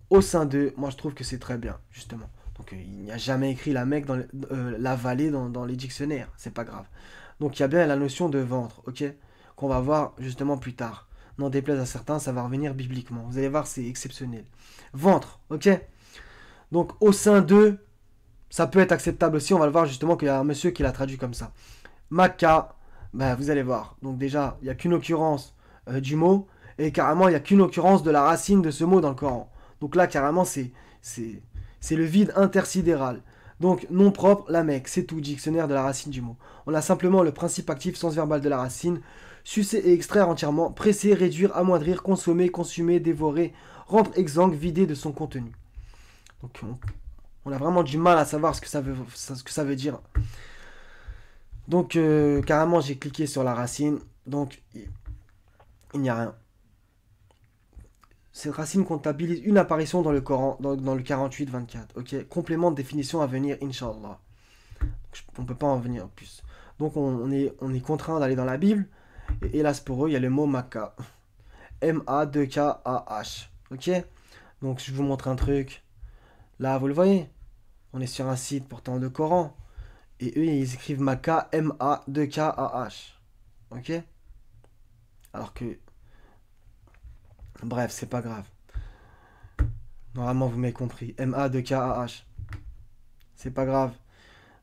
au sein d'eux. Moi je trouve que c'est très bien, justement. Donc il n'y a jamais écrit la Mecque la vallée dans les dictionnaires, c'est pas grave. Donc il y a bien la notion de ventre, ok, qu'on va voir justement plus tard. N'en déplaise à certains, ça va revenir bibliquement. Vous allez voir, c'est exceptionnel. Ventre, ok. Donc au sein d'eux, ça peut être acceptable aussi. On va le voir justement qu'il y a un monsieur qui l'a traduit comme ça. Makkah. Ben, vous allez voir. Donc déjà, il n'y a qu'une occurrence du mot, et carrément, il n'y a qu'une occurrence de la racine de ce mot dans le Coran. Donc là, carrément, c'est le vide intersidéral. Donc, nom propre, la Mecque, c'est tout, dictionnaire de la racine du mot. On a simplement le principe actif, sens verbal de la racine, sucer et extraire entièrement, presser, réduire, amoindrir, consommer, consumer, dévorer, rendre exsangue, vider de son contenu. Donc, on a vraiment du mal à savoir ce que ça veut dire. Donc, carrément, j'ai cliqué sur la racine. Donc, il n'y a rien. Cette racine comptabilise une apparition dans le Coran, dans le 48-24. Ok, complément de définition à venir, Inch'Allah. On ne peut pas en venir plus. Donc, on est contraint d'aller dans la Bible. Et hélas pour eux, il y a le mot Makkah. M-A-2-K-A-H. Ok. Donc, je vous montre un truc. Là, vous le voyez. On est sur un site pourtant de Coran. Et eux, ils écrivent Makkah, M-A-2-K-A-H. Ok? Alors que... Bref, c'est pas grave. Normalement, vous m'avez compris. M-A-2-K-A-H. C'est pas grave.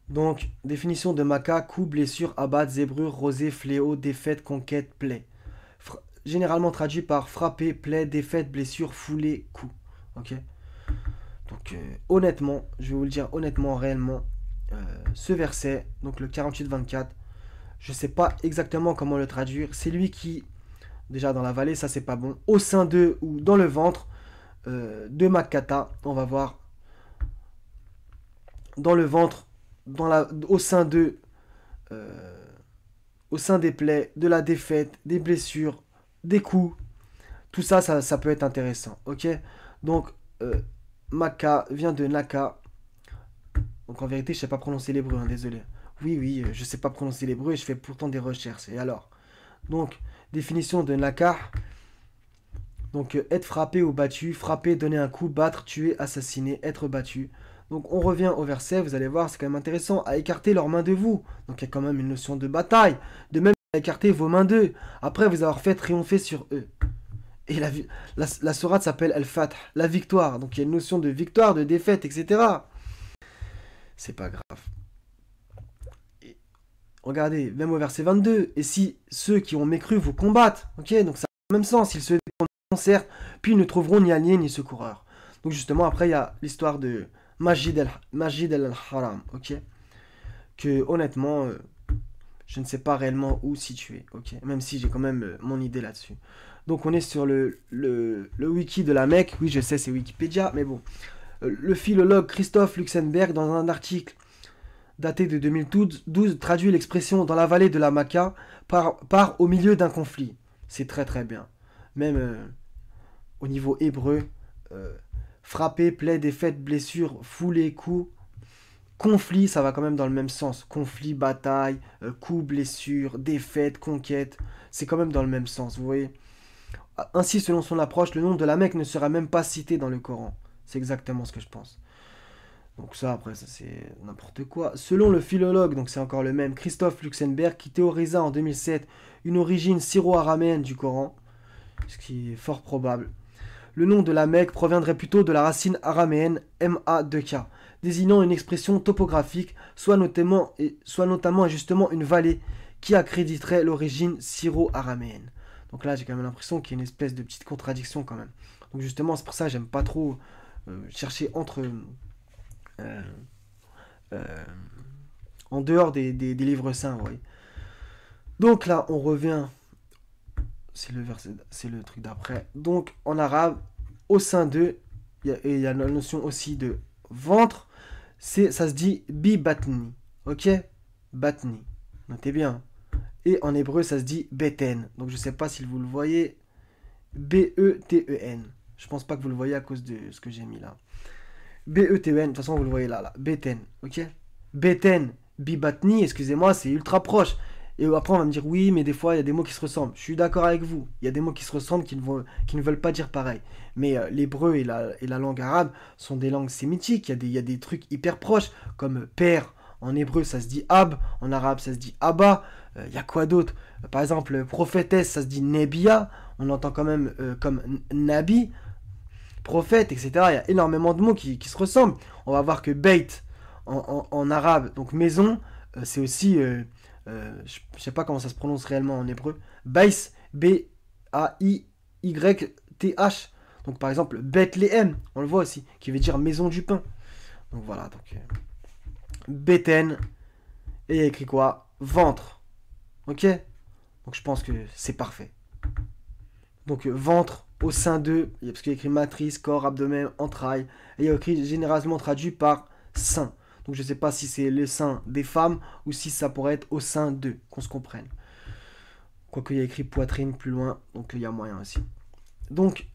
Donc, définition de Makkah, coup, blessure, abat, zébrure, rosée, fléau, défaite, conquête, plaie. Généralement traduit par frapper, plaie, défaite, blessure, foulée, coup. Ok? Donc, honnêtement, je vais vous le dire honnêtement, réellement, ce verset, donc le 48-24, je ne sais pas exactement comment le traduire. C'est lui qui, déjà dans la vallée, ça c'est pas bon. Au sein d'eux ou dans le ventre de Makkata, on va voir. Dans le ventre, au sein d'eux, au sein des plaies, de la défaite, des blessures, des coups. Tout ça, ça peut être intéressant. Ok? Donc, Makka vient de Naka. Donc en vérité, je ne sais pas prononcer l'hébreu, hein, désolé. Oui, je ne sais pas prononcer l'hébreu et je fais pourtant des recherches. Et alors? Donc, définition de Naka. Donc, être frappé ou battu. Frapper, donner un coup, battre, tuer, assassiner, être battu. Donc, on revient au verset, vous allez voir, c'est quand même intéressant. À écarter leurs mains de vous. Donc, il y a quand même une notion de bataille. De même, à écarter vos mains d'eux. Après vous avoir fait triompher sur eux. Et la sourate s'appelle Al-Fath, la victoire. Donc, il y a une notion de victoire, de défaite, etc. C'est pas grave. Et regardez, même au verset 22. Et si ceux qui ont mécru vous combattent, ok, donc ça a le même sens. Ils se déconcertent, puis ils ne trouveront ni alliés ni secoureurs. Donc justement, après, il y a l'histoire de Majid al-Haram, ok, que honnêtement, je ne sais pas réellement où situer, ok, même si j'ai quand même mon idée là-dessus. Donc on est sur le wiki de la Mecque. Oui, je sais, c'est Wikipédia, mais bon. Le philologue Christophe Luxemberg, dans un article daté de 2012, traduit l'expression « dans la vallée de la Makkah » par « au milieu d'un conflit ». C'est très très bien. Même au niveau hébreu, Frapper, plaie, défaite, blessure, foulée, coup. Conflit, ça va quand même dans le même sens. Conflit, bataille, coup, blessure, défaite, conquête. C'est quand même dans le même sens, vous voyez. Ainsi, selon son approche, le nom de la Mecque ne sera même pas cité dans le Coran. C'est exactement ce que je pense. Donc ça, après, ça c'est n'importe quoi. Selon le philologue, donc c'est encore le même, Christophe Luxembourg, qui théorisa en 2007 une origine syro-araméenne du Coran, ce qui est fort probable. Le nom de la Mecque proviendrait plutôt de la racine araméenne ma2k, désignant une expression topographique, soit notamment et justement une vallée, qui accréditerait l'origine syro-araméenne. Donc là, j'ai quand même l'impression qu'il y a une espèce de petite contradiction quand même. Donc justement, c'est pour ça que j'aime pas trop chercher entre euh, euh, en dehors des livres saints, vous voyez. Donc là, on revient, c'est le verset, c'est le truc d'après. Donc en arabe, au sein d'eux, il y a la notion aussi de ventre, ça se dit bi batni, ok, batni, notez bien. Et en hébreu, ça se dit beten. Donc je sais pas si vous le voyez, B-E-T-E-N. Je pense pas que vous le voyez à cause de ce que j'ai mis là. B-E-T-E-N, de toute façon vous le voyez là, beten, ok. Beten, bibatni, excusez-moi, c'est ultra proche. Et après, on va me dire, oui, mais des fois, il y a des mots qui se ressemblent. Je suis d'accord avec vous. Il y a des mots qui se ressemblent qui ne veulent pas dire pareil. Mais l'hébreu et la langue arabe sont des langues sémitiques. Il y a des trucs hyper proches, comme père. En hébreu, ça se dit ab. En arabe, ça se dit abba. Il y a quoi d'autre? Par exemple, prophétesse, ça se dit nebia. On entend quand même comme nabi, prophète, etc. Il y a énormément de mots qui se ressemblent. On va voir que beit, en arabe, donc maison, c'est aussi... je sais pas comment ça se prononce réellement en hébreu. Baïs, B-A-I-Y-T-H. Donc par exemple, Bethléem, on le voit aussi, qui veut dire maison du pain. Donc voilà, donc Beten, et il y a écrit quoi? Ventre. Ok? Donc je pense que c'est parfait. Donc ventre, au sein d'eux, parce qu'il y a écrit matrice, corps, abdomen, entrailles. Et il y a écrit généralement traduit par sein. Donc je ne sais pas si c'est le sein des femmes ou si ça pourrait être au sein d'eux, qu'on se comprenne. Quoique il y a écrit poitrine plus loin, donc il y a moyen aussi. Donc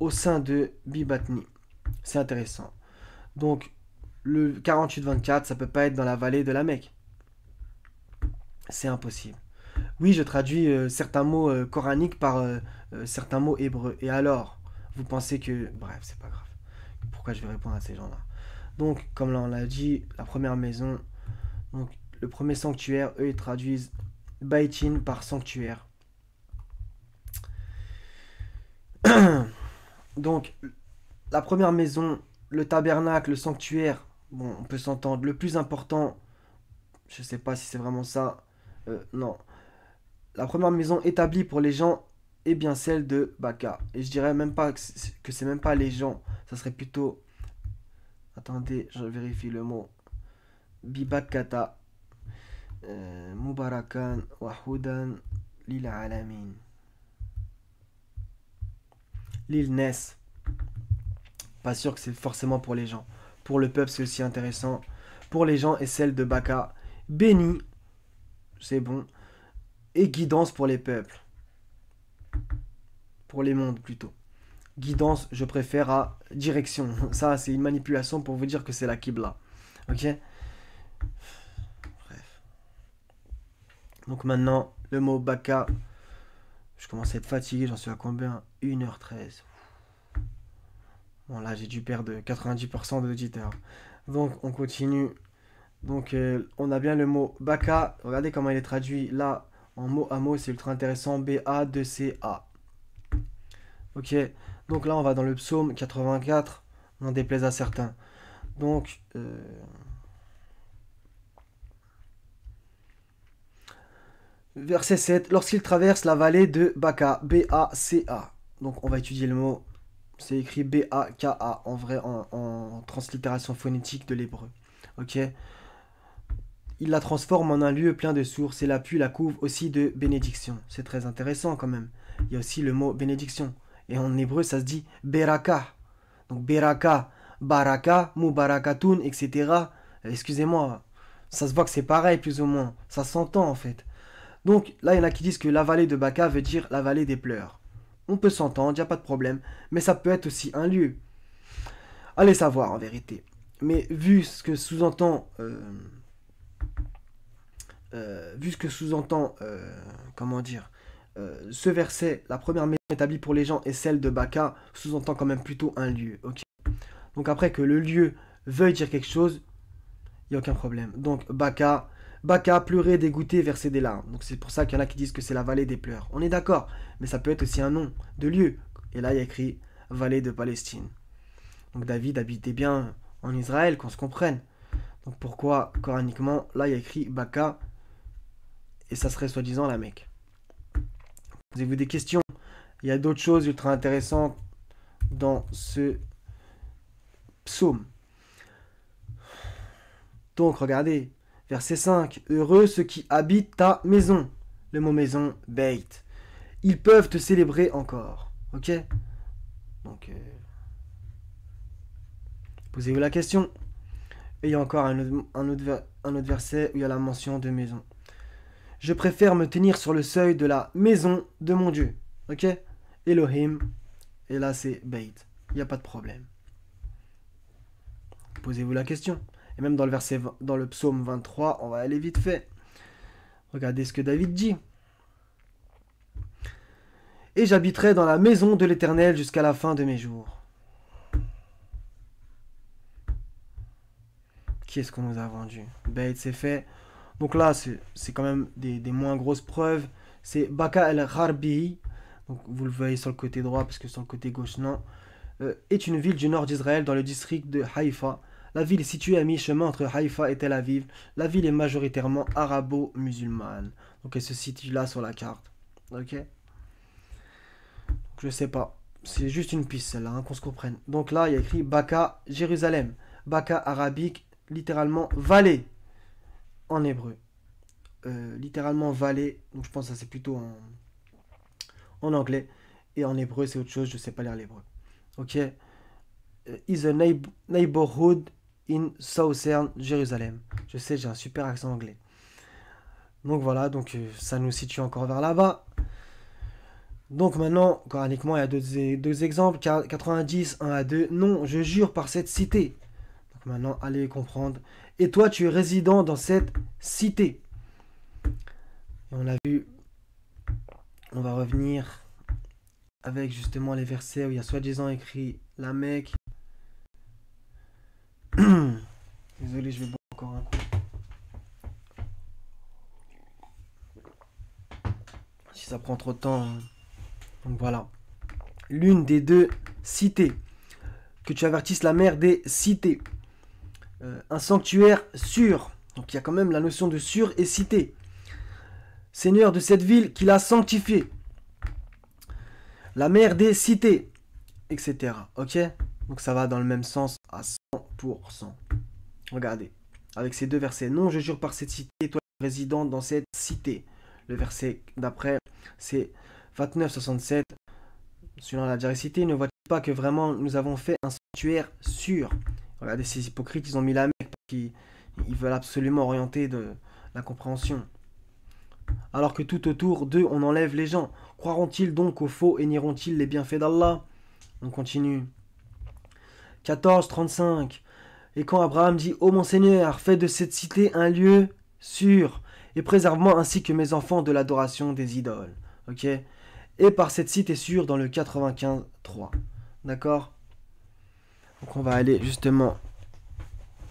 au sein de Bibatni, c'est intéressant. Donc le 48-24, ça peut pas être dans la vallée de la Mecque. C'est impossible. Oui, je traduis certains mots coraniques par certains mots hébreux. Et alors, vous pensez que... Bref, c'est pas grave. Pourquoi je vais répondre à ces gens-là? Donc, comme là on l'a dit, la première maison, donc le premier sanctuaire, eux ils traduisent Baitin par sanctuaire. Donc, la première maison, le tabernacle, le sanctuaire, bon, on peut s'entendre. Le plus important, je sais pas si c'est vraiment ça, non. La première maison établie pour les gens est bien celle de Baka. Et je dirais même pas que c'est même pas les gens, ça serait plutôt... Attendez, je vérifie le mot. Bibakata. Mubarakan wa hudan lil alamin. L'île Ness. Pas sûr que c'est forcément pour les gens. Pour le peuple, c'est aussi intéressant. Pour les gens et celle de Baka. Béni. C'est bon. Et guidance pour les peuples. Pour les mondes plutôt. Guidance, je préfère à direction. Ça, c'est une manipulation pour vous dire que c'est la Qibla. Ok? Bref. Donc maintenant, le mot Baka. Je commence à être fatigué, j'en suis à combien? 1h13. Bon, là, j'ai dû perdre 90% d'auditeurs. Donc, on continue. Donc, on a bien le mot Baka. Regardez comment il est traduit là, en mot à mot. C'est ultra intéressant. B-A-2-C-A. Ok? Donc là, on va dans le psaume 84. N'en déplaise à certains. Donc, verset 7. Lorsqu'il traverse la vallée de Baka. B-A-C-A. Donc, on va étudier le mot. C'est écrit B-A-K-A en vrai, en translittération phonétique de l'hébreu. Ok? Il la transforme en un lieu plein de sources et la pluie la couvre aussi de bénédiction. C'est très intéressant quand même. Il y a aussi le mot bénédiction. Et en hébreu, ça se dit beraka. Donc beraka, baraka, mubarakatun, etc. Excusez-moi, ça se voit que c'est pareil plus ou moins. Ça s'entend en fait. Donc là, il y en a qui disent que la vallée de Baka veut dire la vallée des pleurs. On peut s'entendre, il n'y a pas de problème. Mais ça peut être aussi un lieu. Allez savoir en vérité. Mais vu ce que sous-entend, comment dire, ce verset, la première maison établie pour les gens est celle de Baka, sous-entend quand même plutôt un lieu. Ok. Donc après que le lieu veuille dire quelque chose, il n'y a aucun problème. Donc Baka, Baka, pleurer, dégoûter, verser des larmes. Donc c'est pour ça qu'il y en a qui disent que c'est la vallée des pleurs. On est d'accord, mais ça peut être aussi un nom de lieu. Et là il y a écrit vallée de Palestine. Donc David habitait bien en Israël, qu'on se comprenne. Donc pourquoi coraniquement, là il y a écrit Baka, et ça serait soi-disant la Mecque. Posez-vous des questions. Il y a d'autres choses ultra intéressantes dans ce psaume. Donc regardez, verset 5. Heureux ceux qui habitent ta maison. Le mot maison, Beit. Ils peuvent te célébrer encore. Ok. Donc, posez-vous la question. Et il y a encore un autre verset où il y a la mention de maison. Je préfère me tenir sur le seuil de la maison de mon Dieu. Ok. Elohim. Et là c'est Beit. Il n'y a pas de problème. Posez-vous la question. Et même dans le psaume 23, on va aller vite fait. Regardez ce que David dit. Et j'habiterai dans la maison de l'Éternel jusqu'à la fin de mes jours. Qui est-ce qu'on nous a vendu? Beit, c'est fait. Donc là, c'est quand même des moins grosses preuves. C'est Baka el-Gharbi. Donc vous le voyez sur le côté droit, parce que sur le côté gauche, non. Est une ville du nord d'Israël, dans le district de Haïfa. La ville est située à mi-chemin entre Haïfa et Tel Aviv. La ville est majoritairement arabo-musulmane. Donc elle se situe là sur la carte. Ok. Je sais pas. C'est juste une piste celle-là, hein, qu'on se comprenne. Donc là, il y a écrit Baka, Jérusalem. Baka arabique, littéralement vallée en hébreu. Littéralement vallée. Donc je pense que ça c'est plutôt en anglais. Et en hébreu, c'est autre chose. Je sais pas lire l'hébreu. Ok. Is a neighborhood in Southern Jerusalem. Je sais, j'ai un super accent anglais. Donc voilà, donc ça nous situe encore vers là-bas. Donc maintenant, coraniquement, il y a deux exemples. 90, 1 à 2. Non, je jure par cette cité. Donc maintenant, allez comprendre. Et toi, tu es résident dans cette cité. Et on a vu, on va revenir avec justement les versets où il y a soi-disant écrit la Mecque. Désolé, je vais boire encore un coup. Si ça prend trop de temps. Donc voilà. L'une des deux cités. Que tu avertisses la mère des cités. Un sanctuaire sûr. Donc il y a quand même la notion de sûr et cité. Seigneur de cette ville qu'il a sanctifiée. La mère des cités. Etc. Ok. Donc ça va dans le même sens à 100%. Regardez. Avec ces deux versets. Non, je jure par cette cité, toi résident dans cette cité. Le verset d'après, c'est 29-67. Selon la diversité, ne vois-tu pas que vraiment nous avons fait un sanctuaire sûr? Regardez, ces hypocrites, ils ont mis la Mecque parce qu'ils veulent absolument orienter de la compréhension. Alors que tout autour d'eux, on enlève les gens. Croiront-ils donc au faux et nieront-ils les bienfaits d'Allah? On continue. 14-35. Et quand Abraham dit: Ô mon Seigneur, fais de cette cité un lieu sûr, et préserve-moi ainsi que mes enfants de l'adoration des idoles. Ok? Et par cette cité sûre dans le 95-3. D'accord? Donc on va aller justement.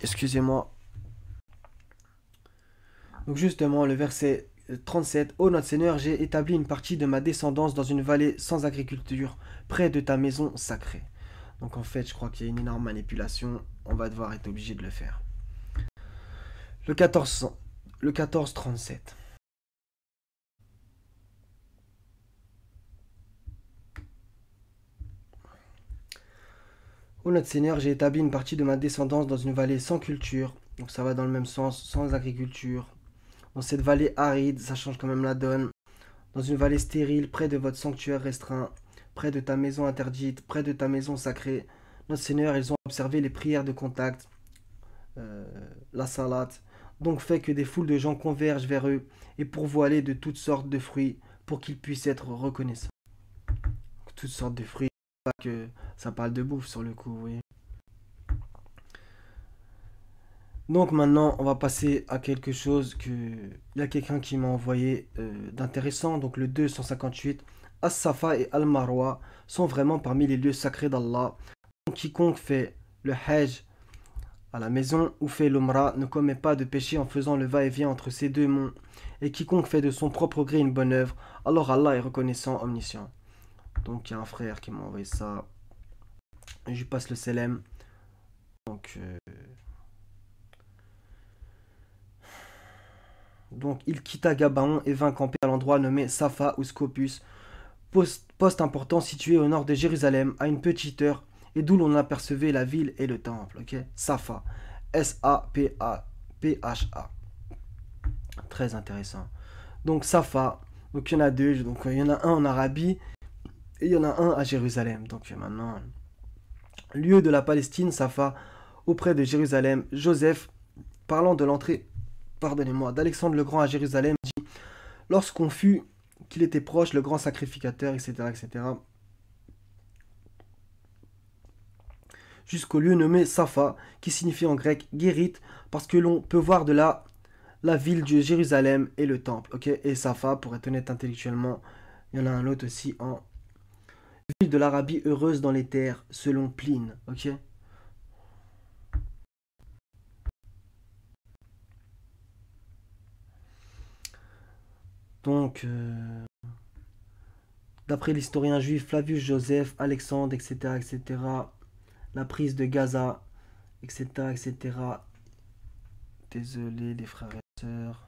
Excusez-moi. Donc justement, le verset 37. Ô notre Seigneur, j'ai établi une partie de ma descendance dans une vallée sans agriculture, près de ta maison sacrée. Donc en fait, je crois qu'il y a une énorme manipulation. On va devoir être obligé de le faire. Le 14-37. Ô notre Seigneur, j'ai établi une partie de ma descendance dans une vallée sans culture. Donc ça va dans le même sens, sans agriculture. Dans cette vallée aride, ça change quand même la donne. Dans une vallée stérile, près de votre sanctuaire restreint, près de ta maison interdite, près de ta maison sacrée. Notre Seigneur, ils ont observé les prières de contact, la salat. Donc fait que des foules de gens convergent vers eux et pourvoilés de toutes sortes de fruits pour qu'ils puissent être reconnaissants. Toutes sortes de fruits, pas que ça parle de bouffe sur le coup, vous voyez. Donc maintenant, on va passer à quelque chose que... Il y a quelqu'un qui m'a envoyé d'intéressant. Donc le 258. As-Safa et Al-Marwa sont vraiment parmi les lieux sacrés d'Allah. Quiconque fait le Hajj à la maison ou fait l'Umrah ne commet pas de péché en faisant le va-et-vient entre ces deux monts. Et quiconque fait de son propre gré une bonne œuvre, alors Allah est reconnaissant, omniscient. Donc il y a un frère qui m'a envoyé ça. Je lui passe le selem. Donc, il quitta Gabaon et vint camper à l'endroit nommé Safa ou Scopus, poste important situé au nord de Jérusalem, à une petite heure, et d'où l'on apercevait la ville et le temple. Ok, Safa. S-A-P-A-P-H-A. Très intéressant. Donc Safa, donc il y en a deux, donc il y en a un en Arabie et il y en a un à Jérusalem. Donc maintenant, lieu de la Palestine, Safa, auprès de Jérusalem, Joseph, parlant de l'entrée, pardonnez-moi, d'Alexandre le Grand à Jérusalem, dit, lorsqu'on fut qu'il était proche, le grand sacrificateur, etc., etc., jusqu'au lieu nommé Safa, qui signifie en grec guérite, parce que l'on peut voir de là la ville de Jérusalem et le temple. Ok, et Safa, pour être honnête intellectuellement, il y en a un autre aussi en ville de l'Arabie heureuse dans les terres, selon Pline. Ok. Donc, d'après l'historien juif Flavius Joseph, Alexandre, etc., etc., la prise de Gaza, etc., etc. Désolé les frères et sœurs.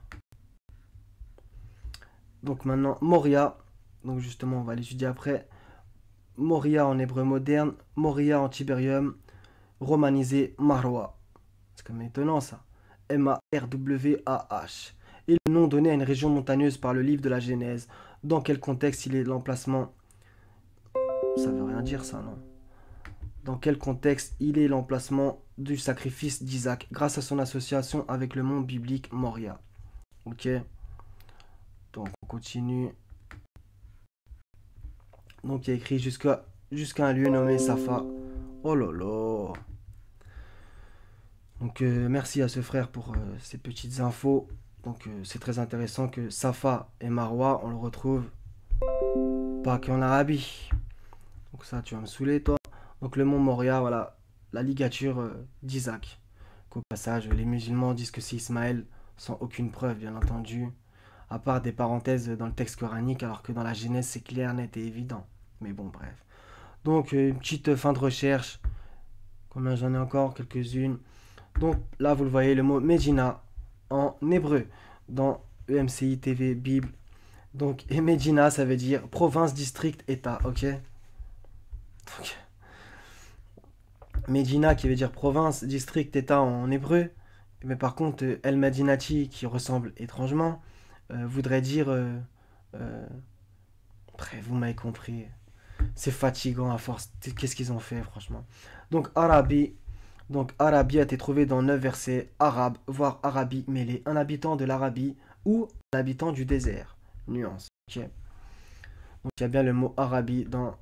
Donc maintenant, Moria. Donc justement, on va l'étudier après. Moria en hébreu moderne, Moria en tibérium, romanisé Marwa. C'est quand même étonnant ça. M-A-R-W-A-H. Et le nom donné à une région montagneuse par le livre de la Genèse. Dans quel contexte il est l'emplacement? Ça veut rien dire ça, non? Dans quel contexte il est l'emplacement du sacrifice d'Isaac grâce à son association avec le mont biblique Moria. Ok. Donc on continue. Donc il y a écrit jusqu'à un lieu nommé Safa. Oh là là. Donc merci à ce frère pour ces petites infos. Donc c'est très intéressant que Safa et Marwa, on le retrouve pas qu'en Arabie. Donc ça, tu vas me saouler, toi. Donc le mont Moria, voilà, la ligature d'Isaac. Qu'au passage, les musulmans disent que c'est Ismaël, sans aucune preuve, bien entendu. À part des parenthèses dans le texte coranique, alors que dans la Genèse, c'est clair, net et évident. Mais bon, bref. Donc une petite fin de recherche. Combien j'en ai encore? Quelques-unes. Donc là, vous le voyez, le mot Medina en hébreu dans EMCI TV Bible. Donc, et Medina, ça veut dire province, district, état, ok? Donc, Medina qui veut dire province, district, état en hébreu. Mais par contre, El Madinati, qui ressemble étrangement, voudrait dire... bref, vous m'avez compris. C'est fatigant à force. Qu'est-ce qu'ils ont fait, franchement? Donc, Arabie. Donc, Arabie a été trouvé dans 9 versets. Arabe, voire Arabie mêlée. Un habitant de l'Arabie ou un habitant du désert. Nuance. Ok. Donc, il y a bien le mot Arabie dans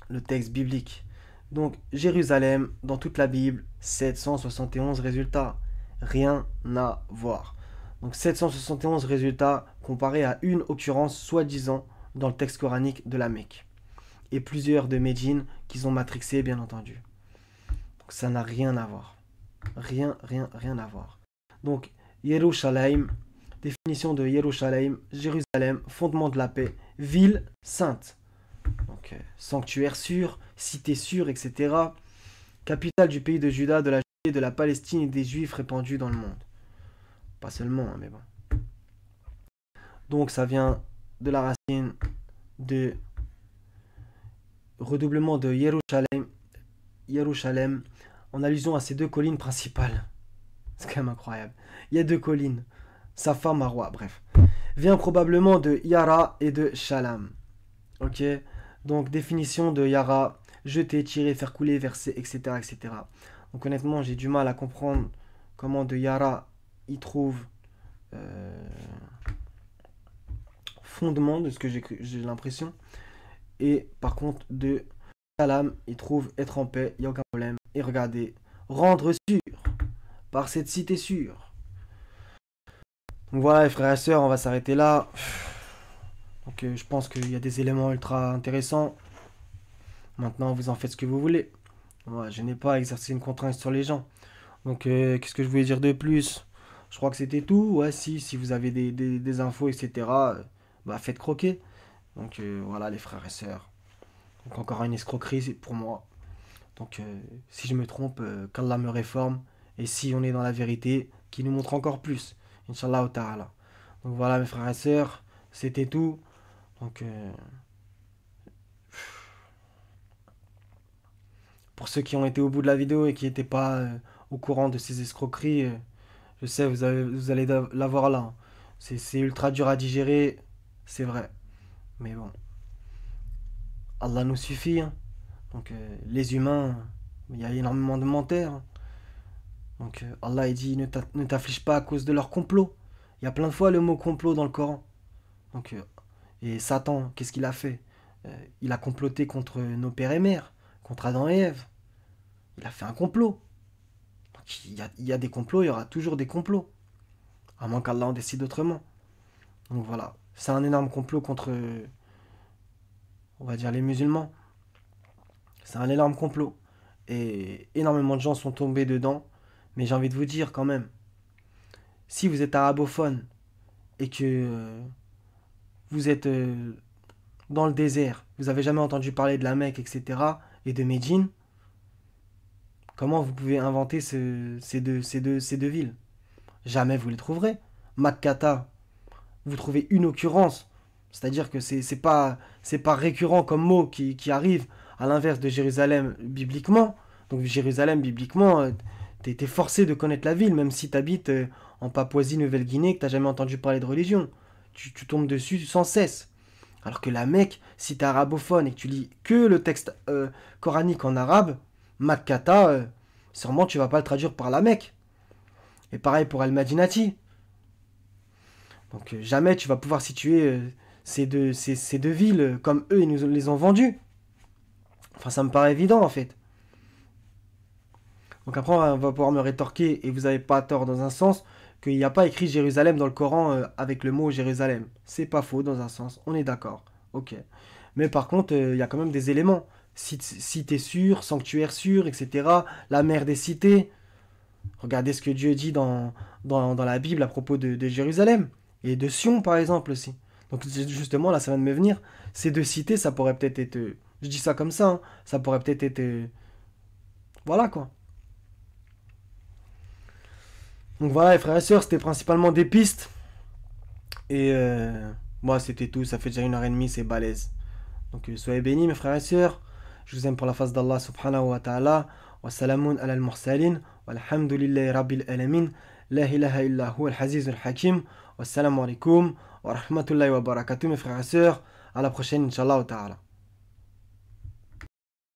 le texte biblique. Donc, Jérusalem, dans toute la Bible, 771 résultats. Rien à voir. Donc, 771 résultats comparés à une occurrence soi-disant dans le texte coranique de la Mecque. Et plusieurs de Médine qu'ils ont matrixé, bien entendu. Donc, ça n'a rien à voir. Rien à voir. Donc, Yerushalayim, définition de Yerushalayim, Jérusalem, fondement de la paix, ville sainte. Donc, sanctuaire sûr, cité sûre, etc. Capitale du pays de Juda, de la Judée, de la Palestine et des Juifs répandus dans le monde. Pas seulement, hein, mais bon. Donc, ça vient de la racine de redoublement de Yerushalem, en allusion à ces deux collines principales. C'est quand même incroyable. Il y a deux collines, Safa, Marwa, bref. Vient probablement de Yara et de Shalam. Ok. Donc, définition de Yara, jeter, tirer, faire couler, verser, etc., etc. Donc, honnêtement, j'ai du mal à comprendre comment de Yara y trouve fondement de ce que j'ai l'impression. Et par contre, de Salam, il trouve être en paix, il n'y a aucun problème. Et regardez, rendre sûr. par cette cité sûre. Donc voilà les frères et sœurs, on va s'arrêter là. Donc je pense qu'il y a des éléments ultra intéressants. Maintenant vous en faites ce que vous voulez. Ouais, je n'ai pas à exercer une contrainte sur les gens. Donc qu'est-ce que je voulais dire de plus? Je crois que c'était tout. Ouais, si vous avez des infos, etc., bah faites croquer. Donc voilà les frères et sœurs. Donc encore une escroquerie pour moi. Donc si je me trompe, qu'Allah me réforme. Et si on est dans la vérité, qu'il nous montre encore plus. Inch'Allah ta'ala. Donc voilà mes frères et sœurs, c'était tout. Donc pour ceux qui ont été au bout de la vidéo et qui n'étaient pas au courant de ces escroqueries, je sais, vous allez l'avoir là, hein. C'est ultra dur à digérer, c'est vrai. Mais bon, Allah nous suffit, hein. Donc les humains, il y a énormément de menteurs, hein. Donc Allah il dit ne t'afflige pas à cause de leur complot. Il y a plein de fois le mot complot dans le Coran. Donc, et Satan, qu'est-ce qu'il a fait? Il a comploté contre nos pères et mères, contre Adam et Ève. Il a fait un complot. Donc, il y a des complots, il y aura toujours des complots. À moins qu'Allah en décide autrement. Donc voilà, c'est un énorme complot contre, on va dire, les musulmans. C'est un énorme complot. Et énormément de gens sont tombés dedans. Mais j'ai envie de vous dire quand même, si vous êtes arabophone et que vous êtes dans le désert, vous avez jamais entendu parler de la Mecque, etc., et de Médine, comment vous pouvez inventer ces deux villes? Jamais vous les trouverez. Makkata, vous trouvez une occurrence. C'est-à-dire que c'est pas récurrent comme mot qui arrive à l'inverse de Jérusalem bibliquement. Donc Jérusalem bibliquement, t'es forcé de connaître la ville, même si t'habites en Papouasie-Nouvelle-Guinée, que t'as jamais entendu parler de religion. Tu tombes dessus sans cesse. Alors que la Mecque, si t'es arabophone et que tu lis que le texte coranique en arabe, Makkata, sûrement tu vas pas le traduire par la Mecque. Et pareil pour Al-Madinati. Donc jamais tu vas pouvoir situer ces deux villes comme eux ils nous les ont vendues. Enfin ça me paraît évident en fait. Donc après on va pouvoir me rétorquer, et vous n'avez pas tort dans un sens, qu'il n'y a pas écrit Jérusalem dans le Coran avec le mot Jérusalem. C'est pas faux dans un sens, on est d'accord. Ok. Mais par contre il y a quand même des éléments. Cité sûre, sanctuaire sûr, etc. La mer des cités. Regardez ce que Dieu dit dans la Bible à propos de Jérusalem. Et de Sion, par exemple, aussi. Donc justement, là, ça vient de me venir. Ces deux cités, ça pourrait peut-être être... je dis ça comme ça, hein, ça pourrait peut-être être... voilà, quoi. Donc voilà, les frères et sœurs, c'était principalement des pistes. Et moi, c'était tout. Ça fait déjà 1h30, c'est balèze. Donc soyez bénis, mes frères et sœurs. Je vous aime pour la face d'Allah subhanahu wa ta'ala. Wassalamun ala al-mursalin. Walhamdulillahi rabbil alamin. La ilaha illa huwa al-haziz al-hakim. Wassalamu alaikum wa rahmatullahi wa barakatuh, mes frères et sœurs. À la prochaine, Inch'Allah ta'ala.